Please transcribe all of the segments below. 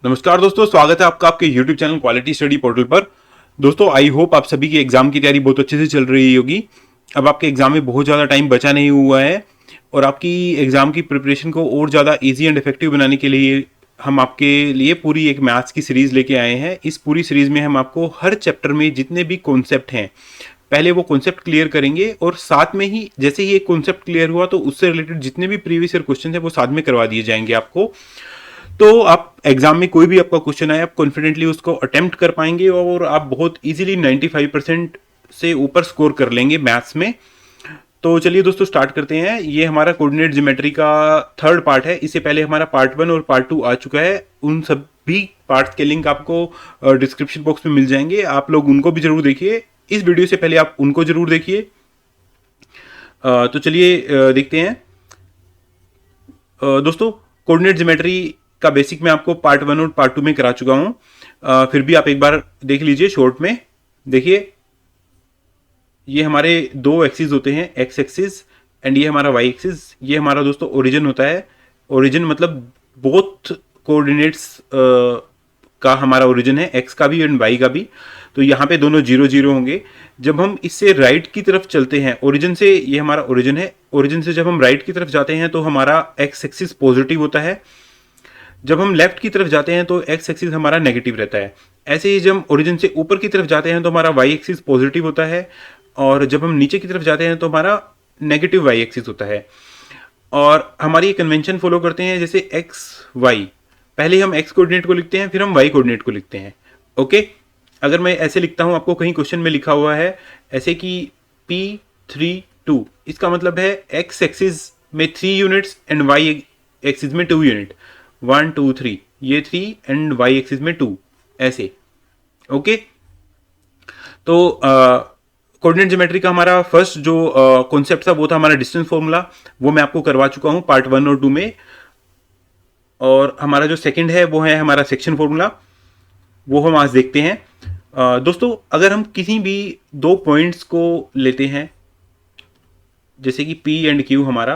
नमस्कार दोस्तों, स्वागत है आपका आपके YouTube channel quality study portal पर। दोस्तों, आई होप आप सभी की एग्जाम की तैयारी बहुत अच्छे से चल रही होगी। अब आपके एग्जाम में बहुत ज़्यादा टाइम बचा नहीं हुआ है और आपकी एग्जाम की प्रिपरेशन को और ज़्यादा इजी एंड इफेक्टिव बनाने के लिए हम आपके लिए पूरी एक मैथ्स की सीरीज लेके आए हैं। इस पूरी सीरीज में हम आपको हर चैप्टर में जितने भी कॉन्सेप्ट हैं, पहले वो कॉन्सेप्ट क्लियर करेंगे और साथ में ही जैसे ही एक कॉन्सेप्ट क्लियर हुआ तो उससे रिलेटेड जितने भी प्रीवियस ईयर क्वेश्चन है वो साथ में करवा दिए जाएंगे आपको। तो आप एग्जाम में कोई भी आपका क्वेश्चन आए, आप कॉन्फिडेंटली उसको अटेम्प्ट कर पाएंगे और आप बहुत इजीली 95% से ऊपर स्कोर कर लेंगे मैथ्स में। तो चलिए दोस्तों, स्टार्ट करते हैं। ये हमारा कोऑर्डिनेट ज्योमेट्री का थर्ड पार्ट है। इससे पहले हमारा पार्ट 1 और पार्ट 2 आ चुका है। उन सभी पार्ट्स के लिंक आपको डिस्क्रिप्शन बॉक्स में मिल जाएंगे, आप लोग उनको भी जरूर देखिए। इस वीडियो से पहले आप उनको जरूर देखिए। तो चलिए देखते हैं। दोस्तों, कोऑर्डिनेट ज्योमेट्री का बेसिक मैं आपको पार्ट 1 और पार्ट 2 में करा चुका हूं। फिर भी आप एक बार देख लीजिए शॉर्ट में। देखिए, ये हमारे दो एक्सिस होते हैं, एक्स एक्सिस एंड ये हमारा वाई एक्सिस। ये हमारा दोस्तों ओरिजिन होता है। ओरिजिन मतलब बोथ कोऑर्डिनेट्स का हमारा ओरिजिन है, एक्स का भी एंड वाई का भी। तो यहाँ पे दोनों 0 0 होंगे। जब हम इससे राइट की तरफ चलते हैं, ओरिजिन से, ये हमारा ओरिजिन है, ओरिजिन से जब हम राइट की तरफ जाते हैं तो हमारा एक्स एक्सिस पॉजिटिव होता है। जब हम लेफ्ट की तरफ जाते हैं तो एक्स एक्सिस हमारा नेगेटिव रहता है। ऐसे ही जब हम ओरिजिन से ऊपर की तरफ जाते हैं तो हमारा वाई एक्सिस पॉजिटिव होता है और जब हम नीचे की तरफ जाते हैं तो हमारा नेगेटिव वाई एक्सिस होता है। और हमारी कन्वेंशन फॉलो करते हैं, जैसे एक्स वाई, पहले हम एक्स कोऑर्डिनेट को लिखते हैं, फिर हम वाई कोऑर्डिनेट को लिखते हैं। ओके, अगर मैं ऐसे लिखता हूं, आपको कहीं क्वेश्चन में लिखा हुआ है ऐसे कि P32, इसका मतलब है एक्स एक्सिस में 3 यूनिट्स एंड वाई एक्सिस में 2 यूनिट, 1 2 3, ये 3 एंड वाई एक्सिस में 2, ऐसे। ओके, तो कोऑर्डिनेट ज्योमेट्री का हमारा फर्स्ट जो कॉन्सेप्ट था वो था हमारा डिस्टेंस फॉर्मूला। वो मैं आपको करवा चुका हूं पार्ट 1 और 2 में। और हमारा जो सेकंड है वो है हमारा सेक्शन फॉर्मूला, वो हम आज देखते हैं। दोस्तों, अगर हम किसी भी दो पॉइंट्स को लेते हैं, जैसे कि P एंड Q हमारा,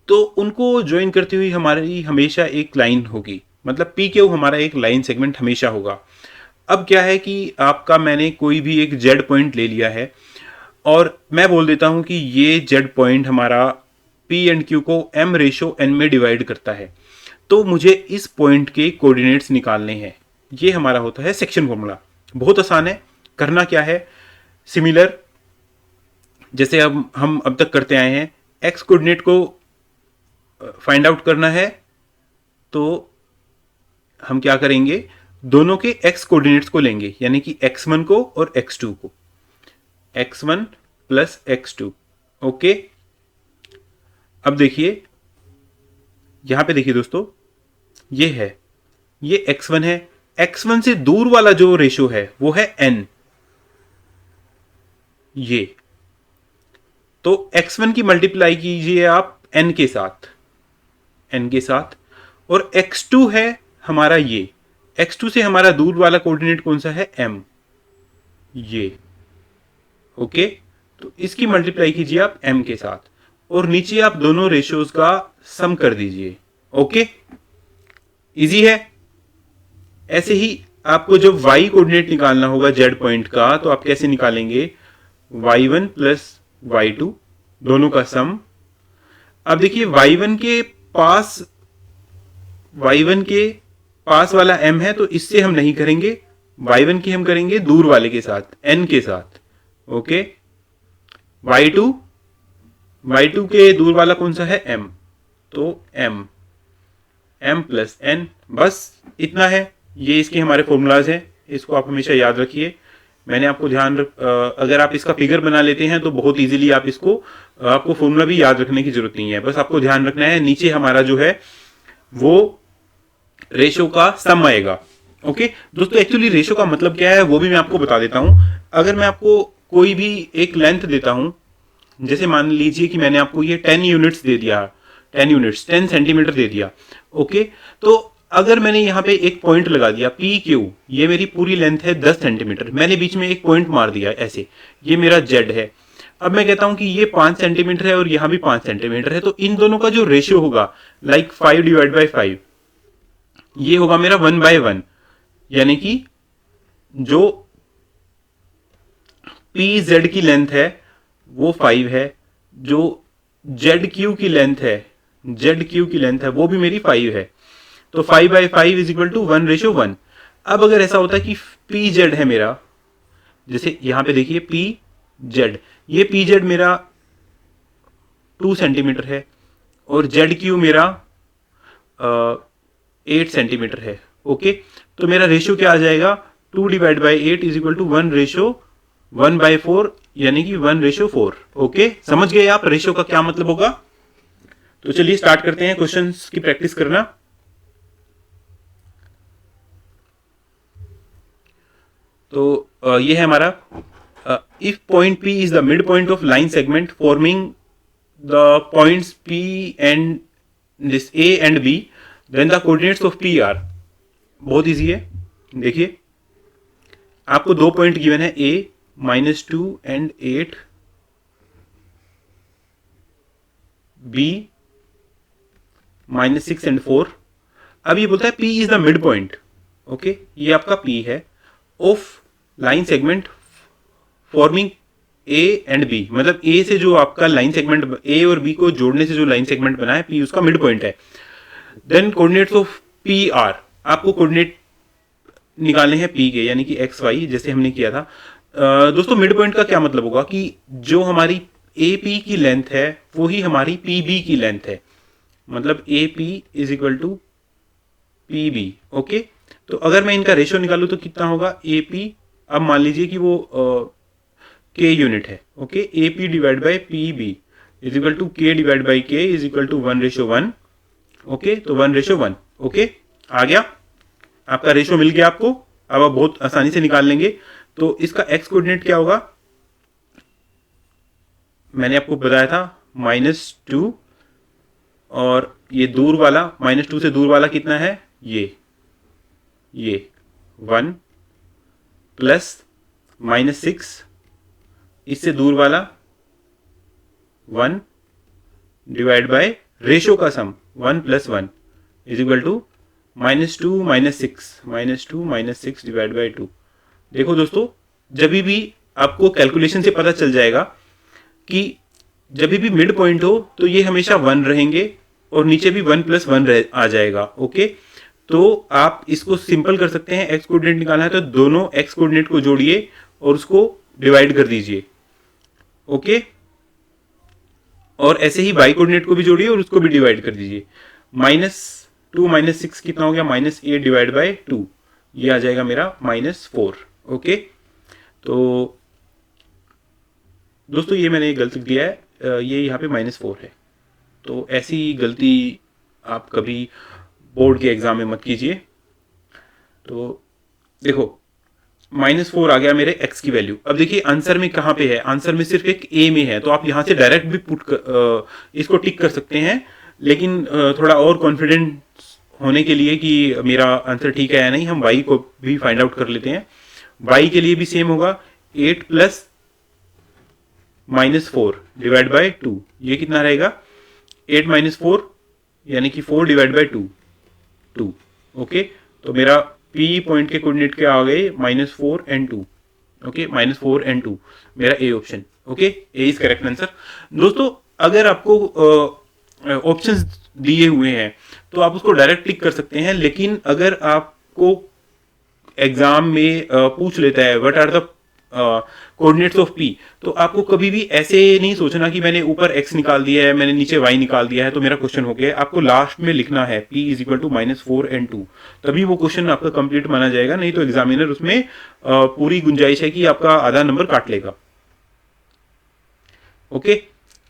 तो उनको ज्वाइन करती हुई हमारी हमेशा एक लाइन होगी, मतलब PQ हमारा एक लाइन सेगमेंट हमेशा होगा। अब क्या है कि आपका, मैंने कोई भी एक जेड पॉइंट ले लिया है और मैं बोल देता हूं कि ये जेड पॉइंट हमारा P एंड Q को M/N में डिवाइड करता है, तो मुझे इस पॉइंट के कोऑर्डिनेट्स निकालने हैं। ये हमारा होता है सेक्शन फॉर्मूला। बहुत आसान है। करना क्या है, सिमिलर जैसे अब हम अब तक करते आए हैं, एक्स कोऑर्डिनेट को फाइंड आउट करना है तो हम क्या करेंगे, दोनों के एक्स कोऑर्डिनेट्स को लेंगे, यानी कि x1 को और x2 को, x1 प्लस x2। ओके, अब देखिए, यहां पे देखिए दोस्तों, ये है, ये x1 है। x1 से दूर वाला जो रेशियो है वो है n, ये। तो x1 की मल्टीप्लाई कीजिए आप n के साथ, n के साथ, और x2 है हमारा ये, x2 से हमारा दूर वाला कोऑर्डिनेट कौन सा है, m, ये। ओके, तो इसकी मल्टीप्लाई कीजिए आप m के साथ और नीचे आप दोनों रेशियोज का सम कर दीजिए। ओके, इजी है। ऐसे ही आपको जब y कोऑर्डिनेट निकालना होगा z पॉइंट का, तो आप कैसे निकालेंगे, y1 प्लस y2, दोनों का सम। अब देखिए, y1 के पास वाला m है, तो इससे हम नहीं करेंगे, y1 की हम करेंगे दूर वाले के साथ, n के साथ। ओके, y2 के दूर वाला कौन सा है, m, तो m प्लस n, बस इतना है। ये इसके हमारे फॉर्मूलाज हैं, इसको आप हमेशा याद रखिए। मैंने आपको अगर आप इसका फिगर बना लेते हैं तो बहुत इजीली आप इसको, आपको फॉर्मूला भी याद रखने की जरूरत नहीं है, बस आपको ध्यान रखना है नीचे हमारा जो है वो रेशो का सम आएगा। ओके दोस्तों, एक्चुअली रेशो का मतलब क्या है वो भी मैं आपको बता देता हूं। अगर मैं आपको कोई भी एक लेंथ देता हूं, जैसे मान लीजिए कि मैंने आपको ये 10 यूनिट्स दे दिया, 10 सेंटीमीटर दे दिया। ओके, तो अगर मैंने यहाँ पे एक पॉइंट लगा दिया PQ, ये मेरी पूरी लेंथ है 10 सेंटीमीटर, मैंने बीच में एक पॉइंट मार दिया ऐसे, ये मेरा Z है। अब मैं कहता हूं कि ये 5 सेंटीमीटर है और यहां भी 5 सेंटीमीटर है, तो इन दोनों का जो रेशियो होगा, लाइक 5/5, ये होगा मेरा 1/1, यानी कि जो पी जेड की लेंथ है वो 5 है, जो जेड क्यू की लेंथ है, जेड क्यू की लेंथ है वो भी मेरी 5 है। तो 5/5 इज इक्वल टू 1:1। अब अगर ऐसा होता है कि पी जेड है मेरा, जैसे यहां पे देखिए पी जेड, ये पी जेड मेरा 2 सेंटीमीटर है और जेड क्यू मेरा 8 सेंटीमीटर है। ओके, तो मेरा रेशियो क्या आ जाएगा, 2/8 इज इक्वल टू 1:1/4, यानी कि 1:4। ओके, समझ गए आप रेशियो का क्या मतलब होगा। तो चलिए स्टार्ट करते हैं क्वेश्चंस की प्रैक्टिस करना। तो ये है हमारा, if point P is the mid point of line segment forming the points P and this A and B, then the coordinates of P are. बहुत इजी है, देखिए आपको दो पॉइंट गिवन है, A -2 एंड 8, B -6 एंड 4। अब ये बोलता है P is the mid point. Okay, ये आपका P है of line segment forming A and B, मतलब A से जो आपका लाइन सेगमेंट, A और B को जोड़ने से जो लाइन सेगमेंट बना है, P उसका मिड पॉइंट है। Then coordinates of P are, आपको कोऑर्डिनेट निकालने हैं P के, यानी कि एक्स वाई, जैसे हमने किया था। दोस्तों मिड पॉइंट का क्या मतलब होगा कि जो हमारी AP की लेंथ है वो ही हमारी PB की लेंथ है, मतलब AP is equal to PB। Okay, तो अगर मैं इनका रेशियो निकालूं तो कितना होगा, AP, अब मान लीजिए कि वो K यूनिट है। Okay, AP divide by PB is equal to K divide by K is equal to 1:1। Okay, तो 1:1। ओके, आ गया आपका रेशियो, मिल गया आपको। अब आप बहुत आसानी से निकाल लेंगे। तो इसका एक्स कोऑर्डिनेट क्या होगा, मैंने आपको बताया था -2, और ये दूर वाला -2 से दूर वाला कितना है, ये 1 प्लस -6, इससे दूर वाला 1 डिवाइड बाय रेशियो का sum 1 + 1 is equal to -2 - 6 divide by 2। देखो दोस्तों, जब भी आपको कैलकुलेशन से पता चल जाएगा कि जब भी मिड पॉइंट हो तो ये हमेशा 1 रहेंगे और नीचे भी 1 + 1 आ जाएगा। ओके, तो आप इसको सिंपल कर सकते हैं। एक्स कोऑर्डिनेट निकालना है तो दोनों एक्स कोऑर्डिनेट को जोड़िए और उसको डिवाइड कर दीजिए। ओके, और ऐसे ही वाई कोऑर्डिनेट को भी जोड़िए और उसको भी डिवाइड कर दीजिए। -2 - 6 कितना हो गया, -8 डिवाइड बाई 2, ये आ जाएगा मेरा -4। ओके, तो दोस्तों ये मैंने गलती किया है, ये यहाँ पे -4 है। तो ऐसी गलती आप कभी बोर्ड के एग्जाम में मत कीजिए। तो देखो -4 आ गया मेरे x की वैल्यू। अब देखिए आंसर में कहाँ पे है, आंसर में सिर्फ एक A में है, तो आप यहाँ से डायरेक्ट भी इसको टिक कर सकते हैं। लेकिन थोड़ा और कॉन्फिडेंट होने के लिए कि मेरा आंसर ठीक है या नहीं, हम y को भी फाइंड आउट कर लेते हैं। y के लिए भी सेम होगा, 8 प्लस -4 डिवाइड बाई 2, ये कितना रहेगा, 8 - 4 यानी कि 4 डिवाइड बाई 2। ओके, तो मेरा P पॉइंट के कोऑर्डिनेट क्या आ गए, -4 and 2। ओके, -4 and 2 मेरा A option. Okay, A is correct answer. दोस्तों अगर आपको ऑप्शंस दिए हुए हैं तो आप उसको डायरेक्ट टिक कर सकते हैं, लेकिन अगर आपको एग्जाम में पूछ लेता है what are the coordinates of P, तो आपको कभी भी ऐसे नहीं सोचना कि मैंने ऊपर x निकाल दिया है, मैंने नीचे y निकाल दिया है तो मेरा क्वेश्चन हो गया। आपको लास्ट में लिखना है P is equal to -4 and 2, तभी वो क्वेश्चन आपका कंप्लीट माना जाएगा, नहीं तो एग्जामिनर उसमें पूरी गुंजाइश है कि आपका आधा नंबर काट लेगा। ओके,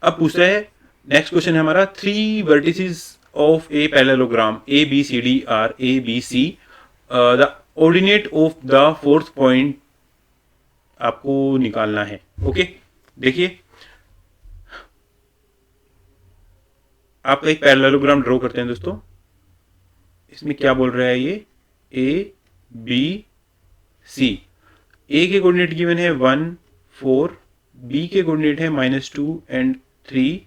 अब पूछता है नेक्स्ट क्वेश्चन है हमारा, 3 vertices of a parallelogram ABCD are ABC, the ordinate of the fourth point आपको निकालना है। ओके, देखिए आप एक पैरेललोग्राम ड्रॉ करते हैं दोस्तों। इसमें क्या बोल रहा है, ये ABC, A के कोऑर्डिनेट गिवन है 1 4, B के कोऑर्डिनेट है -2 and 3,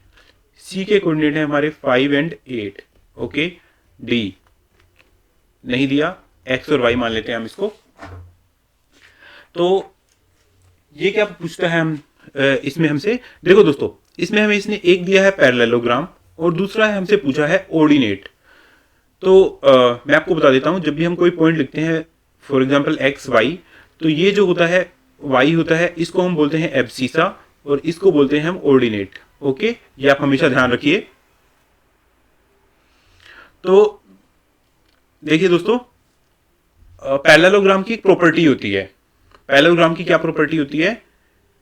C के कोऑर्डिनेट है हमारे 5 and 8। ओके, D नहीं दिया, एक्स और वाई मान लेते हैं हम इसको। तो ये क्या पूछता है हम इसमें हमसे, देखो दोस्तों, इसमें हमें इसने एक दिया है पैरेललोग्राम और दूसरा है हमसे पूछा है ऑर्डिनेट। तो मैं आपको बता देता हूं, जब भी हम कोई पॉइंट लिखते हैं फॉर एग्जांपल एक्स वाई, तो ये जो होता है वाई होता है, इसको हम बोलते हैं एब्सिसा और इसको बोलते हैं हम ऑर्डिनेट। ओके, ये आप हमेशा ध्यान रखिए। तो देखिए दोस्तों, पैरेललोग्राम की एक प्रॉपर्टी होती है। पैरेललोग्राम की क्या प्रॉपर्टी होती है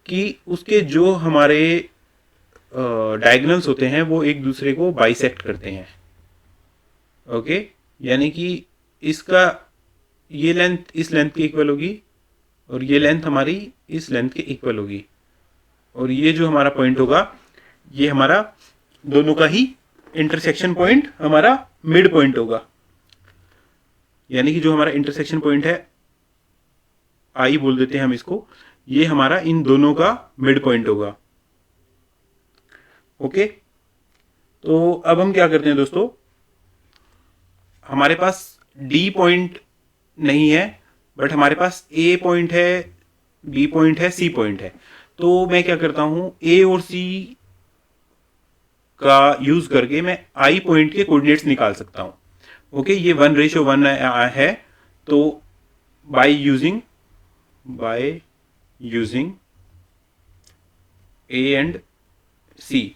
कि उसके जो हमारे डायगोनल्स होते हैं वो एक दूसरे को बाइसेक्ट करते हैं। ओके, यानी कि इसका ये लेंथ इस लेंथ के इक्वल होगी और ये लेंथ हमारी इस लेंथ के इक्वल होगी, और ये जो हमारा पॉइंट होगा ये हमारा दोनों का ही इंटरसेक्शन पॉइंट, हमारा मिड पॉइंट होगा। यानी कि जो हमारा इंटरसेक्शन पॉइंट है, आई बोल देते हैं हम इसको, ये हमारा इन दोनों का मिड पॉइंट होगा। ओके, तो अब हम क्या करते हैं दोस्तों, हमारे पास डी पॉइंट नहीं है बट हमारे पास ए पॉइंट है, बी पॉइंट है, सी पॉइंट है। तो मैं क्या करता हूं, ए और सी का यूज करके मैं आई पॉइंट के कोऑर्डिनेट्स निकाल सकता हूं। ओके, ये 1:1 है। तो by using A and C,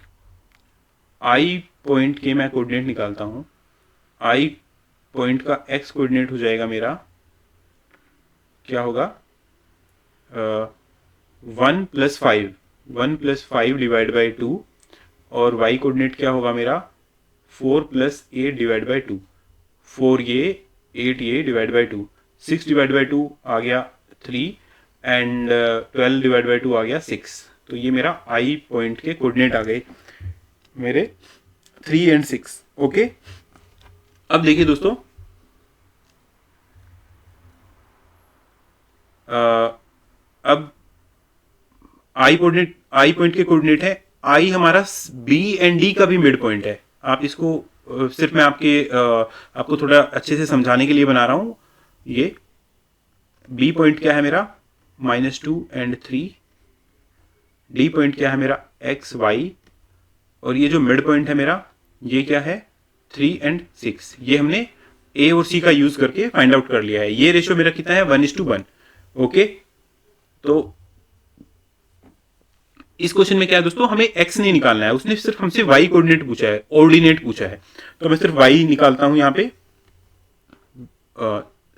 I point के मैं कोऑर्डिनेट निकालता हूं। आई पॉइंट का एक्स कोऑर्डिनेट हो जाएगा मेरा, क्या होगा, 1+5 डिवाइड बाई 2, और वाई कोऑर्डिनेट क्या होगा मेरा 4+8 डिवाइड बाई 2, 4 ये 8 ये डिवाइड बाई 2, 6 डिवाइड बाई 2 आ गया 3 एंड 12 डिवाइड बाई 2 आ गया 6। तो ये मेरा आई पॉइंट के कोऑर्डिनेट आ गए मेरे 3 एंड 6। ओके, अब देखिए दोस्तों, अब आई पॉइंट के कोऑर्डिनेट है, आई हमारा बी एंड डी का भी मिड पॉइंट है। आप इसको सिर्फ मैं आपको थोड़ा अच्छे से समझाने के लिए बना रहा हूं। ये बी पॉइंट क्या है मेरा -2 एंड 3, डी पॉइंट क्या है मेरा एक्स वाई, और ये जो मिड पॉइंट है मेरा ये क्या है 3 एंड 6। ये हमने ए और सी का यूज करके फाइंड आउट कर लिया है। ये रेशियो मेरा कितना है 1:1। ओके, तो इस क्वेश्चन में क्या है दोस्तों, हमें एक्स नहीं निकालना है, उसने सिर्फ हमसे वाई कोऑर्डिनेट पूछा है, ऑर्डिनेट पूछा है। तो मैं सिर्फ वाई निकालता हूं यहां पे,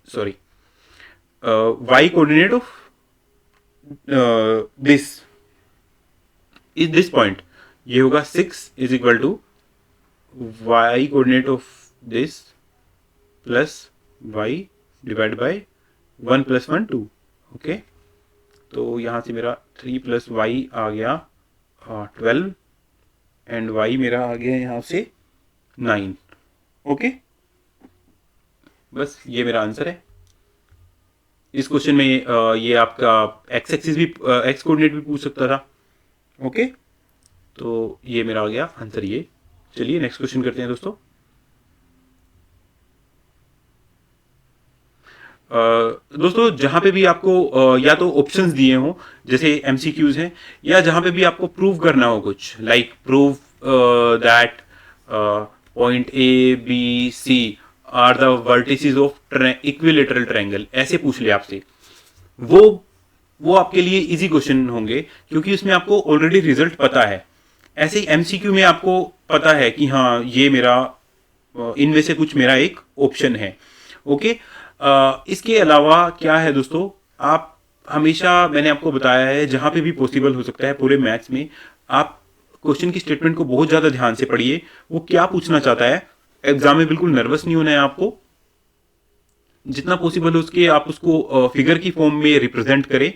sorry, Y coordinate of this point, ये होगा 6 is equal to Y coordinate of this plus Y divide by 1+1 2। ओके, तो यहां से मेरा 3 + y आ गया 12 एंड y मेरा आ गया यहां से 9। ओके, बस ये मेरा आंसर है। इस क्वेश्चन में ये आपका एक्स एक्सिस भी, एक्स कोऑर्डिनेट भी पूछ सकता था। ओके, तो ये मेरा आ गया आंसर ये। चलिए नेक्स्ट क्वेश्चन करते हैं दोस्तों। दोस्तों, जहां पे भी आपको या तो ऑप्शंस दिए हों जैसे एमसीक्यूज हैं, या जहां पे भी आपको प्रूव करना हो कुछ, like prove that point A B C are the vertices of equilateral triangle, ऐसे पूछ ले आपसे, वो आपके लिए इजी क्वेश्चन होंगे क्योंकि उसमें आपको ऑलरेडी रिजल्ट पता है। ऐसे ही एमसीक्यू में आपको पता है कि हाँ ये मेरा इनमें से कुछ मेरा एक ऑप्शन है। ओके, इसके अलावा क्या है दोस्तों, आप हमेशा, मैंने आपको बताया है, जहां पे भी पॉसिबल हो सकता है पूरे मैथ्स में, आप क्वेश्चन की स्टेटमेंट को बहुत ज्यादा ध्यान से पढ़िए, वो क्या पूछना चाहता है। एग्जाम में बिल्कुल नर्वस नहीं होना है आपको, जितना पॉसिबल हो उसके आप उसको फिगर की फॉर्म में रिप्रेजेंट करें,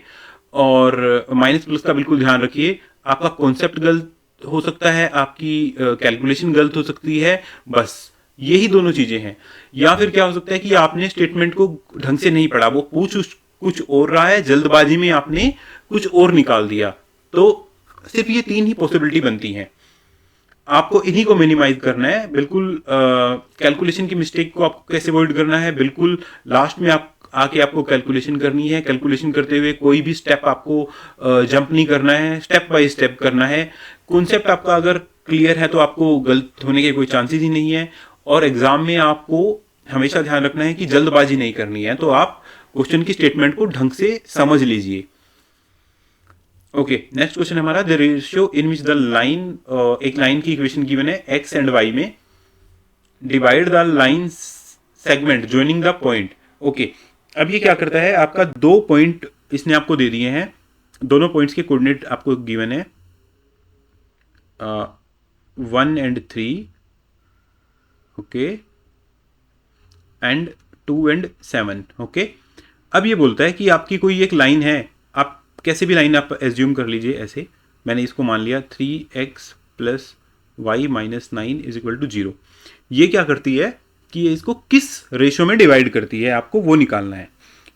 और माइनस प्लस का बिल्कुल ध्यान रखिए। आपका कॉन्सेप्ट गलत हो सकता है, आपकी कैलकुलेशन गलत हो सकती है, बस यही दोनों चीजें हैं। या फिर क्या हो सकता है कि आपने स्टेटमेंट को ढंग से नहीं पढ़ा, वो पूछ कुछ और रहा है, जल्दबाजी में आपने कुछ और निकाल दिया। तो सिर्फ ये 3 ही पॉसिबिलिटी बनती हैं। आपको इन्हीं को मिनिमाइज करना है। बिल्कुल कैलकुलेशन की मिस्टेक को आपको कैसे अवॉइड करना है, बिल्कुल लास्ट में आप आके आपको कैलकुलेशन करनी है। कैलकुलेशन करते हुए कोई भी स्टेप आपको जंप नहीं करना है, स्टेप बाय स्टेप करना है। कॉन्सेप्ट आपका अगर क्लियर है तो आपको गलत होने के कोई चांसेस ही नहीं है। और एग्जाम में आपको हमेशा ध्यान रखना है कि जल्दबाजी नहीं करनी है। तो आप क्वेश्चन की स्टेटमेंट को ढंग से समझ लीजिए। ओके, नेक्स्ट क्वेश्चन हमारा, the ratio in which the line, एक लाइन की इक्वेशन गिवन है एक्स एंड वाई में, divide the line segment joining the point. Okay, अब ये क्या करता है, आपका दो पॉइंट इसने आपको दे दिए हैं, दोनों पॉइंट्स के कोऑर्डिनेट आपको गिवन है 1 and 3, okay, and 2 and 7। Okay, अब ये बोलता है कि आपकी कोई एक लाइन है, आप कैसे भी लाइन आप एज्यूम कर लीजिए। ऐसे मैंने इसको मान लिया 3x plus Y minus 9 is equal to 0। ये क्या करती है कि ये इसको किस रेशो में डिवाइड करती है, आपको वो निकालना है।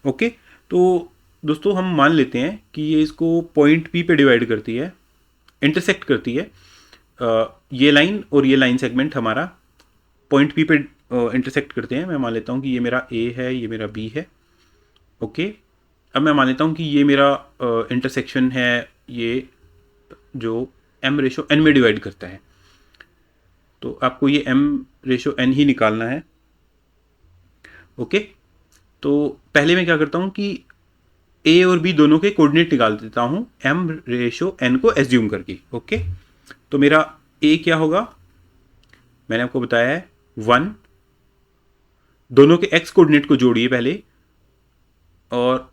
ओके, तो दोस्तों हम मान लेते हैं कि ये इसको पॉइंट P पे डिवाइड करती है, इंटरसेक्ट करती है। ये लाइन और ये लाइन सेगमेंट हमारा पॉइंट P पे इंटरसेक्ट करते हैं। मैं मान लेता हूँ कि ये मेरा A है, ये मेरा B है। ओके, अब मैं मान लेता हूँ कि ये मेरा इंटरसेक्शन है, ये जो m रेशो n में डिवाइड करता है। तो आपको ये m रेशो n ही निकालना है। ओके, तो पहले मैं क्या करता हूँ कि a और b दोनों के कोऑर्डिनेट निकाल देता हूँ m रेशो n को एज्यूम करके। ओके, तो मेरा a क्या होगा, मैंने आपको बताया है 1, दोनों के x कोऑर्डिनेट को जोड़िए पहले, और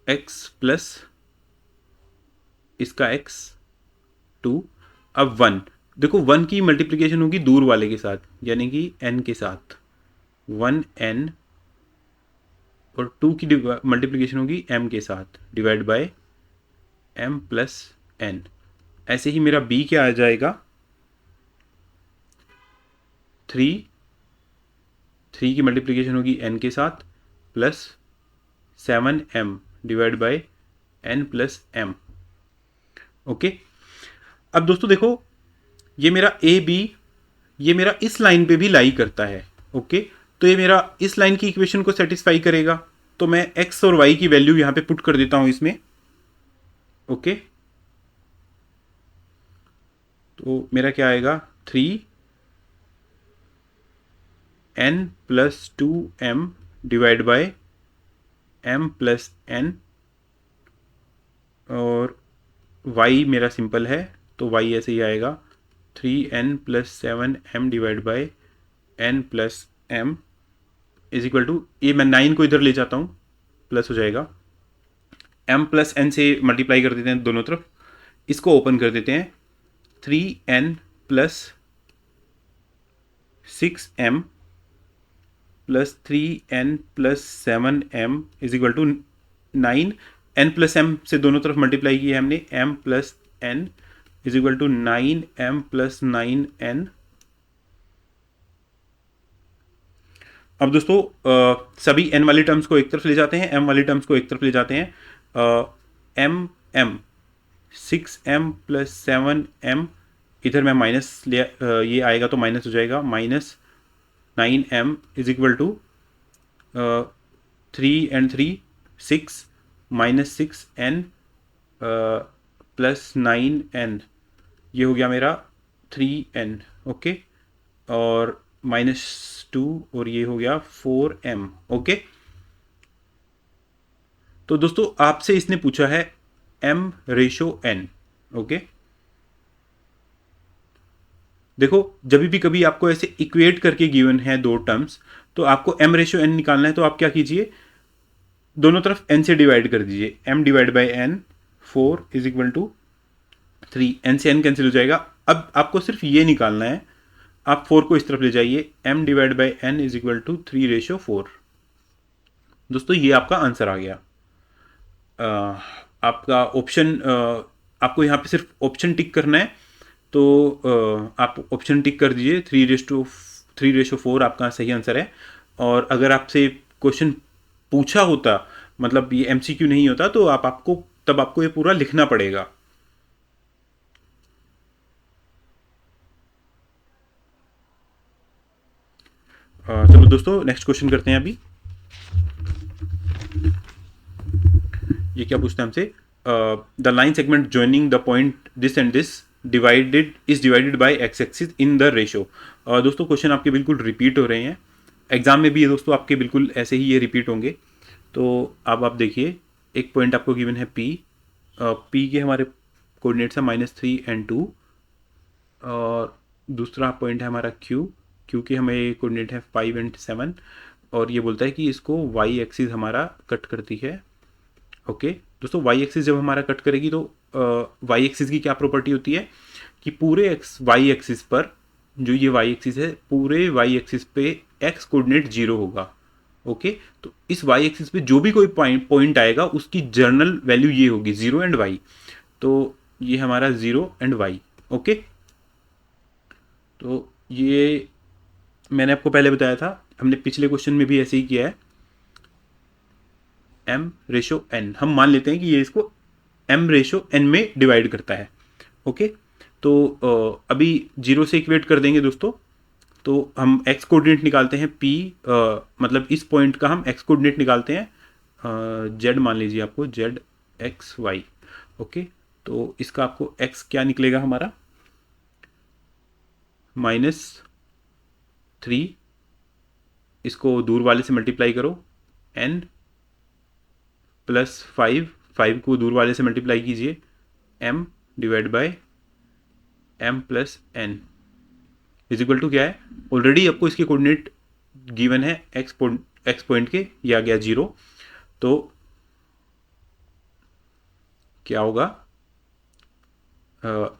x प्लस इसका x 2, अब 1। देखो 1 की मल्टीप्लिकेशन होगी दूर वाले के साथ, यानी कि n के साथ 1n, और 2 की मल्टीप्लिकेशन होगी m के साथ, divide by m plus n। ऐसे ही मेरा b क्या आ जाएगा, 3 की मल्टीप्लिकेशन होगी n के साथ, plus 7m divide by n plus m। Okay, अब दोस्तों देखो, ये मेरा ए बी, ये मेरा इस लाइन पे भी लाई करता है। ओके, तो ये मेरा इस लाइन की इक्वेशन को सेटिस्फाई करेगा। तो मैं x और y की वैल्यू यहां पे पुट कर देता हूं इसमें। ओके, तो मेरा क्या आएगा, 3n plus 2m divide by m plus n, और y मेरा सिंपल है तो y ऐसे ही आएगा, 3n plus 7m divide by n plus m is equal to, ये मैं 9 को इधर ले जाता हूँ, प्लस हो जाएगा, m प्लस n से मल्टीप्लाई कर देते हैं दोनों तरफ, इसको ओपन कर देते हैं, 3n plus 6m plus 3n plus 7m is equal to 9। n plus m से दोनों तरफ मल्टीप्लाई किया हमने, m plus n is equal to 9m plus 9n। अब दोस्तों सभी n वाली टर्म्स को एक तरफ ले जाते हैं, m वाली टर्म्स को एक तरफ ले जाते हैं। m 6m प्लस 7m, इधर मैं माइनस ले, ये आएगा तो माइनस हो जाएगा, minus 9m is equal to 3 and 3 6 minus 6n plus 9n, ये हो गया मेरा 3n। ओके, और माइनस 2, और ये हो गया 4m। ओके, तो दोस्तों आपसे इसने पूछा है m रेशो n। ओके, देखो जब भी कभी आपको ऐसे इक्वेट करके गिवन है दो टर्म्स, तो आपको m रेशो n निकालना है, तो आप क्या कीजिए, दोनों तरफ n से डिवाइड कर दीजिए, m divide by n, 4 is equal to 3, n से n कैंसिल हो जाएगा। अब आपको सिर्फ ये निकालना है, आप 4 को इस तरफ ले जाइए, m divide by n is equal to 3 ratio 4। दोस्तों ये आपका आंसर आ गया। आपका ऑप्शन, आपको यहाँ पे सिर्फ ऑप्शन टिक करना है, तो आप ऑप्शन टिक कर दीजिए, 3:4 आपका सही आंसर है। और अगर आपसे क्वेश्चन पूछा होता, मतलब ये MCQ नहीं होता, तो आपको ये पूरा लिखना पड़ेगा। तो दोस्तों नेक्स्ट क्वेश्चन करते हैं अभी। ये क्या पूछता है हमसे, the line segment joining the point this and this divided by x axis in the ratio. दोस्तों क्वेश्चन आपके बिल्कुल रिपीट हो रहे हैं, एग्जाम में भी ये दोस्तों आपके बिल्कुल ऐसे ही ये रिपीट होंगे। तो अब आप देखिए, एक पॉइंट आपको गिवन है पी, पी के हमारे कोऑर्डिनेट्स हैं -3 and 2, और दूसरा पॉइंट है हमारा क्यू, क्यू के हमें कोऑर्डिनेट है 5 and 7, और ये बोलता है कि इसको वाई एक्सिस हमारा कट करती है। ओके दोस्तों, वाई एक्सिस जब हमारा कट करेगी तो वाई एक्सिस की क्या प्रॉपर्टी होती है कि पूरे वाई एक्सिस पर, जो ये वाई एक्सिस है, पूरे वाई एक्सिस पे एक्स कोऑर्डिनेट 0 होगा। ओके तो इस वाई एक्सिस पे जो भी कोई पॉइंट आएगा उसकी जर्नल वैल्यू ये होगी 0 and y। तो ये हमारा 0 and y। ओके तो ये मैंने आपको पहले बताया था, हमने पिछले क्वेश्चन में भी ऐसे ही किया है। m/n हम मान लेते हैं कि ये इसको m/n में डिवाइड करता है। ओके तो अभी 0 से इक्वेट कर देंगे दोस्तों। तो हम x कोऑर्डिनेट निकालते हैं p, मतलब इस पॉइंट का हम x कोऑर्डिनेट निकालते हैं, z मान लीजिए आपको, z x y। ओके तो इसका आपको x क्या निकलेगा हमारा, -3, इसको दूर वाले से मल्टीप्लाई करो, n +5, 5 को दूर वाले से मल्टीप्लाई कीजिए, m divide by m + n is equal to क्या है, ऑलरेडी आपको इसके कोऑर्डिनेट गिवन है x पॉइंट के, ये आ गया 0। तो क्या होगा,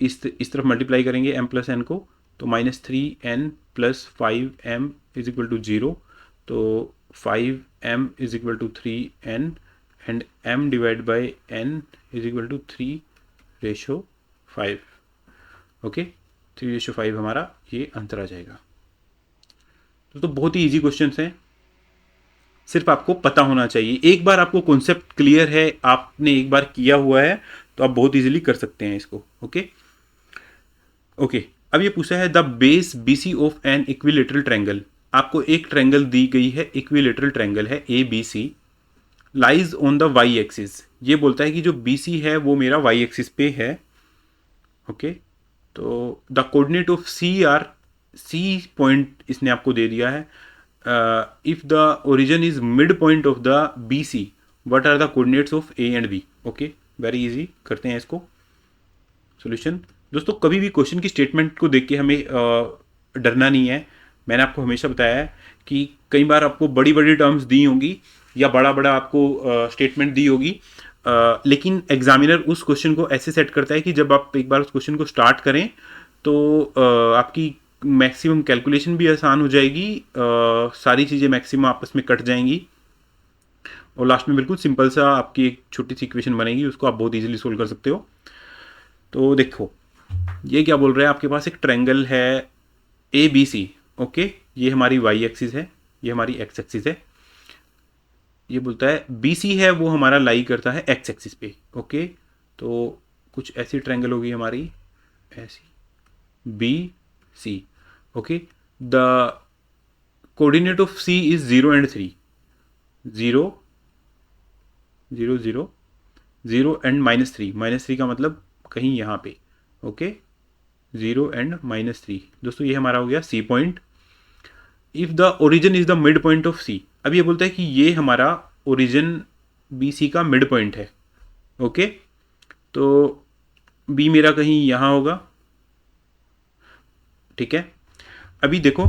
इस तरफ मल्टीप्लाई करेंगे m + n को, तो -3n + 5m is equal to 0। तो 5m is equal to 3n and m divide by n is equal to 3/5। Okay 3/5 हमारा ये आंसर आ जाएगा। तो बहुत ही इजी क्वेश्चंस हैं, सिर्फ आपको पता होना चाहिए। एक बार आपको कॉन्सेप्ट क्लियर है, आपने एक बार किया हुआ है, तो आप बहुत इजीली कर सकते हैं इसको। ओके अब ये पूछा है the base BC of an equilateral triangle. आपको एक ट्रायंगल दी गई है, इक्विलेटरल ट्रायंगल है ABC, lies on the Y axis. ये बोलता है कि जो BC है वो मेरा वाई एक्सिस पे है। ओके तो the coordinate of C point इसने आपको दे दिया है। If the origin is mid point of the BC, what are the coordinates of A and B। Okay very easy, करते हैं इसको सॉल्यूशन। दोस्तों कभी भी क्वेश्चन की स्टेटमेंट को देख के हमें डरना नहीं है। मैंने आपको हमेशा बताया है कि कई बार आपको बड़ी बड़ी टर्म्स दी होंगी या बड़ा बड़ा आपको स्टेटमेंट दी होगी, लेकिन एग्जामिनर उस क्वेश्चन को ऐसे सेट करता है कि जब आप एक बार उस क्वेश्चन को स्टार्ट करें तो आपकी मैक्सिमम कैलकुलेशन भी आसान हो जाएगी, सारी चीज़ें मैक्सिमम आपस में कट जाएंगी, और लास्ट में बिल्कुल सिंपल सा आपकी एक छोटी सी इक्वेशन बनेगी, उसको आप बहुत इजीली सोल्व कर सकते हो। तो देखो ये क्या बोल रहा है, आपके पास एक ट्रायंगल है ABC। ओके ये हमारी वाई एक्सिस है, ये हमारी एक्स एक्सिस है। ये बोलता है BC है वो हमारा लाई करता है एक्स एक्सिस पे। ओके तो कुछ ऐसी ट्रायंगल होगी हमारी, ऐसी BC। Okay the coordinate of C is 0 and 3, 0 0 0 0 and -3 का मतलब कहीं यहाँ पे। ओके 0 and -3 दोस्तों, ये हमारा हो गया C point. If the origin is the mid point of C, अब ये बोलता है कि ये हमारा ओरिजिन BC का मिड पॉइंट है। ओके तो B मेरा कहीं यहाँ होगा, ठीक है। अभी देखो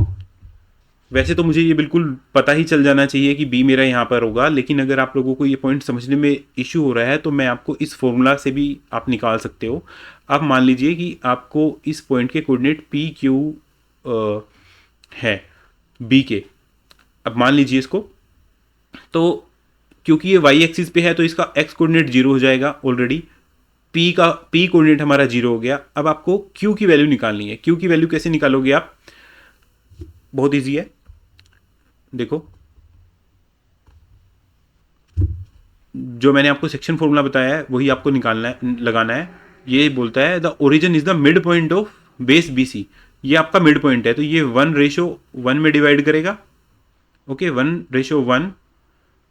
वैसे तो मुझे ये बिल्कुल पता ही चल जाना चाहिए कि B मेरा यहाँ पर होगा, लेकिन अगर आप लोगों को ये पॉइंट समझने में इश्यू हो रहा है तो मैं आपको इस फॉर्मूला से भी आप निकाल सकते हो। आप मान लीजिए कि आपको इस पॉइंट के कोऑर्डिनेट PQ है B के, अब मान लीजिए इसको, तो क्योंकि ये वाई एक्सिस पे है तो इसका एक्स कोऑर्डिनेट 0 हो जाएगा ऑलरेडी, P कोऑर्डिनेट हमारा 0 हो गया। अब आपको Q की वैल्यू निकालनी है। Q की वैल्यू कैसे निकालोगे आप, बहुत ईजी है, देखो जो मैंने आपको सेक्शन फॉर्मूला बताया है वही आपको निकालना है, लगाना है। ये बोलता है the origin is the mid point of base BC, ये आपका मिड पॉइंट है, तो ये 1/1 में डिवाइड करेगा। ओके, 1:1।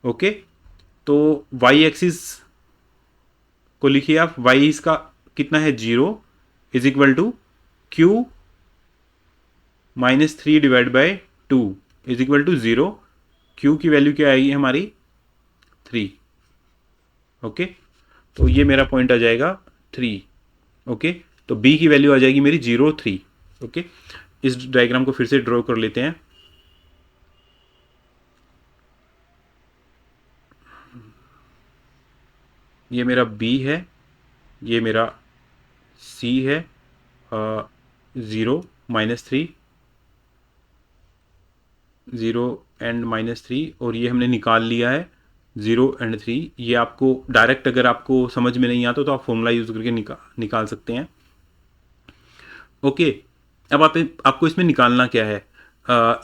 ओके, तो वाई एक्सिस को लिखिए आप, वाई इसका कितना है 0 is equal to Q -3 divide by 2 is equal to 0। Q की वैल्यू क्या आएगी हमारी 3। ओके, तो ये मेरा पॉइंट आ जाएगा 3। ओके, तो बी की वैल्यू आ जाएगी मेरी 0, 3। ओके, इस डायग्राम को फिर से ड्रॉ कर लेते हैं। ये मेरा बी है, ये मेरा सी है, 0 -3, 0 एंड -3, और ये हमने निकाल लिया है 0 एंड 3। ये आपको डायरेक्ट अगर आपको समझ में नहीं आता तो आप फॉर्मूला यूज़ करके निकाल सकते हैं। ओके, अब आपको इसमें निकालना क्या है।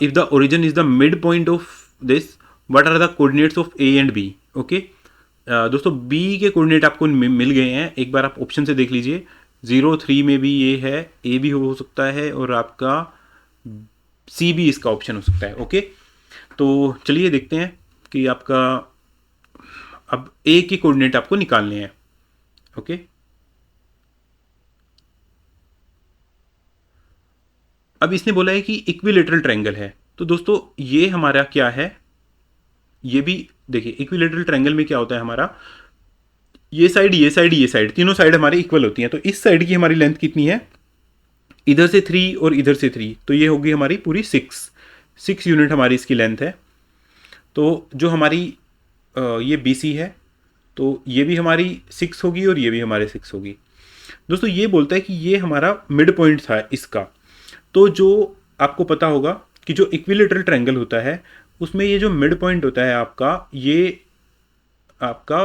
If the origin is the mid point of this, what are the coordinates of A and B. Okay, दोस्तों बी के कोऑर्डिनेट आपको मिल गए हैं, एक बार आप ऑप्शन से देख लीजिए। 0, 3 में भी ये है, ए भी हो सकता है, और आपका सी भी इसका ऑप्शन हो सकता है। ओके, तो चलिए देखते हैं कि आपका अब ए के कोऑर्डिनेट आपको निकालने हैं। ओके, अब इसने बोला है कि इक्विलेटरल ट्रायंगल है, तो दोस्तों ये हमारा क्या है, ये भी देखिए इक्विलेटरल ट्रायंगल में क्या होता है हमारा, ये साइड, ये साइड, ये साइड, तीनों साइड हमारी इक्वल होती हैं। तो इस साइड की हमारी लेंथ कितनी है, इधर से 3 और इधर से 3, तो ये होगी हमारी पूरी 6 यूनिट हमारी इसकी लेंथ है। तो जो हमारी ये बी सी है, तो ये भी हमारी 6 होगी और ये भी हमारे 6 होगी। दोस्तों ये बोलता है कि ये हमारा मिड पॉइंट था इसका। तो जो आपको पता होगा कि जो इक्विलेटरल ट्रायंगल होता है उसमें ये जो मिड पॉइंट होता है आपका, ये आपका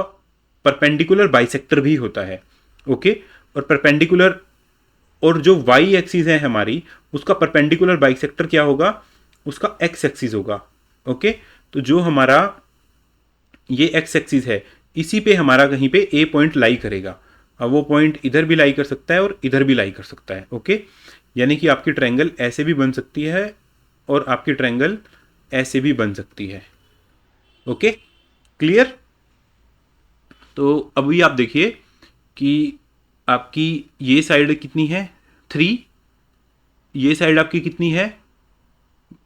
परपेंडिकुलर बाइसेक्टर भी होता है। ओके, और परपेंडिकुलर, और जो वाई एक्सिस है हमारी, उसका परपेंडिकुलर बाइसेक्टर क्या होगा, उसका एक्स एक्सिस होगा। ओके, तो जो हमारा ये एक्स एक्सिस है, इसी पे हमारा कहीं पे ए पॉइंट लाई करेगा। अब वो पॉइंट इधर भी लाई कर सकता है और इधर भी लाई कर सकता है। ओके, यानी कि आपकी ट्रायंगल ऐसे भी बन सकती है और आपकी ट्रायंगल ऐसे भी बन सकती है। Okay, clear. तो अभी आप देखिए कि आपकी ये साइड कितनी है 3, ये साइड आपकी कितनी है,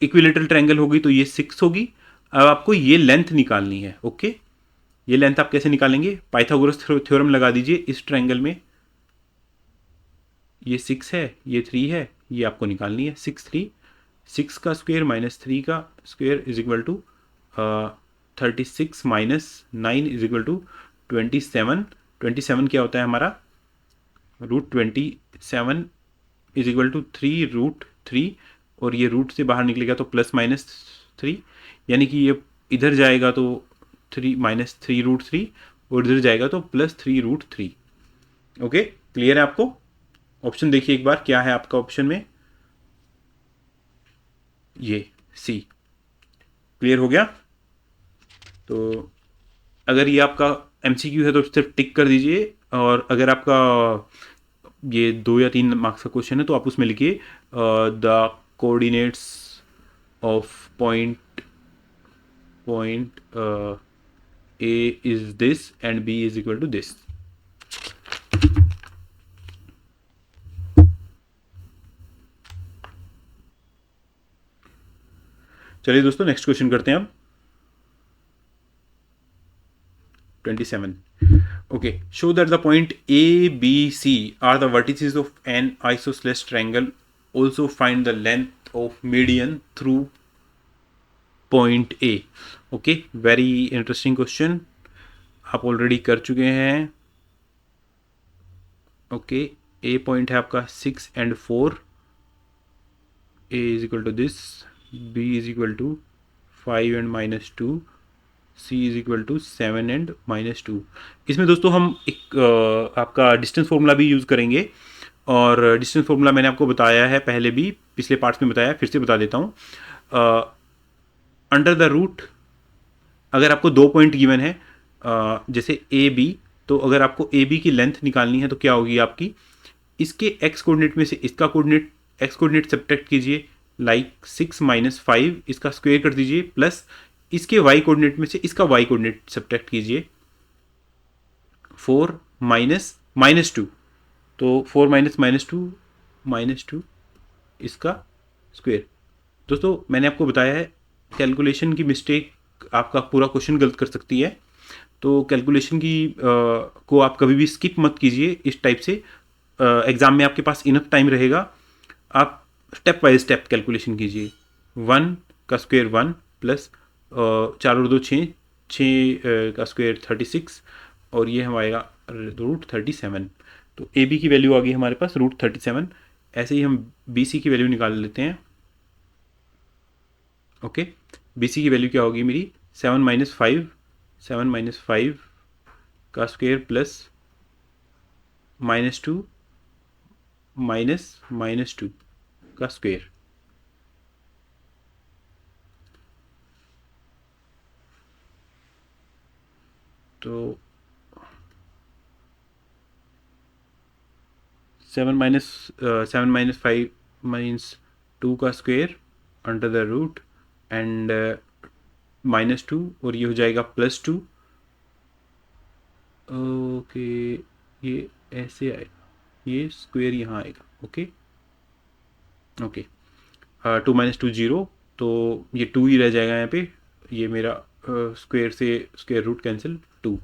इक्विलेटरल ट्रायंगल होगी तो ये 6 होगी। अब आपको ये लेंथ निकालनी है। ओके, ये लेंथ आप कैसे निकालेंगे, पाइथागोरस थ्योरम लगा दीजिए इस ट्रायंगल में। ये 6 है, ये 3 है, ये आपको निकालनी है 6 का स्क्वायर -3 का square is equal to 36 -9 is equal to 27। 27 क्या होता है हमारा, √27 इज इक्वल टू 3√3, और ये रूट से बाहर निकलेगा तो +-3, यानी कि ये इधर जाएगा तो 3 -3√3 और इधर जाएगा तो +3√3। ओके, क्लियर है आपको। ऑप्शन देखिए एक बार, क्या है आपका ऑप्शन में, ये सी। क्लियर हो गया। तो अगर ये आपका एमसीक्यू है तो सिर्फ टिक कर दीजिए, और अगर आपका ये 2 या 3 मार्क्स का क्वेश्चन है तो आप उसमें लिखिए the coordinates of point A is this and B is equal to this. चलिए दोस्तों नेक्स्ट क्वेश्चन करते हैं हम। 27. Okay, show that the point A, B, C are the vertices of an isosceles triangle. Also find the length of median through point A. Okay, very interesting question. आप already कर चुके हैं। Okay, A point है आपका 6 and 4. A is equal to this, B is equal to 5 and -2, C is equal to 7 and -2। इसमें दोस्तों हम एक आपका डिस्टेंस फॉर्मूला भी यूज़ करेंगे, और डिस्टेंस फॉर्मूला मैंने आपको बताया है पहले भी, पिछले पार्ट्स में बताया, फिर से बता देता हूँ। अंडर द रूट, अगर आपको 2 पॉइंट गिवन है जैसे ए बी, तो अगर आपको ए बी की लेंथ निकालनी है तो क्या होगी आपकी, इसके एक्स कोऑर्डिनेट में से इसका कोऑर्डिनेट एक्स कोऑर्डिनेट सब्ट्रैक्ट कीजिए, लाइक 6 माइनस 5 इसका स्क्वायर कर दीजिए, प्लस इसके वाई कोऑर्डिनेट में से इसका वाई कोऑर्डिनेट सब्ट्रैक्ट कीजिए, 4 माइनस माइनस 2, तो 4 माइनस माइनस टू इसका स्क्वायर। दोस्तों मैंने आपको बताया है कैलकुलेशन की मिस्टेक आपका पूरा क्वेश्चन गलत कर सकती है, तो कैलकुलेशन की को आप कभी भी स्किप मत कीजिए इस टाइप से। एग्ज़ाम में आपके पास इनफ टाइम रहेगा, आप स्टेप बाय स्टेप कैलकुलेशन कीजिए। 1 का स्क्वायर 1 प्लस 4 और 2 6, 6 का स्क्वायर 36 और ये हम आएगा रूट 37। तो ए बी की वैल्यू आ गई हमारे पास रूट 37। ऐसे ही हम बी सी की वैल्यू निकाल लेते हैं। ओके, बी सी की वैल्यू क्या होगी मेरी 7 माइनस 5 का स्क्वायर प्लस -2 माइनस टू का स्क्वायर। तो 7 माइनस 5 मीन्स 2 का square under the root and -2 और ये हो जाएगा +2। ओके, ये ऐसे आएगा, ये स्क्वायर यहाँ आएगा। ओके ओके, 2 माइनस 2 0, तो ये 2 ही रह जाएगा यहाँ पे, ये मेरा स्क्वायर से स्क्वायर रूट कैंसिल 2,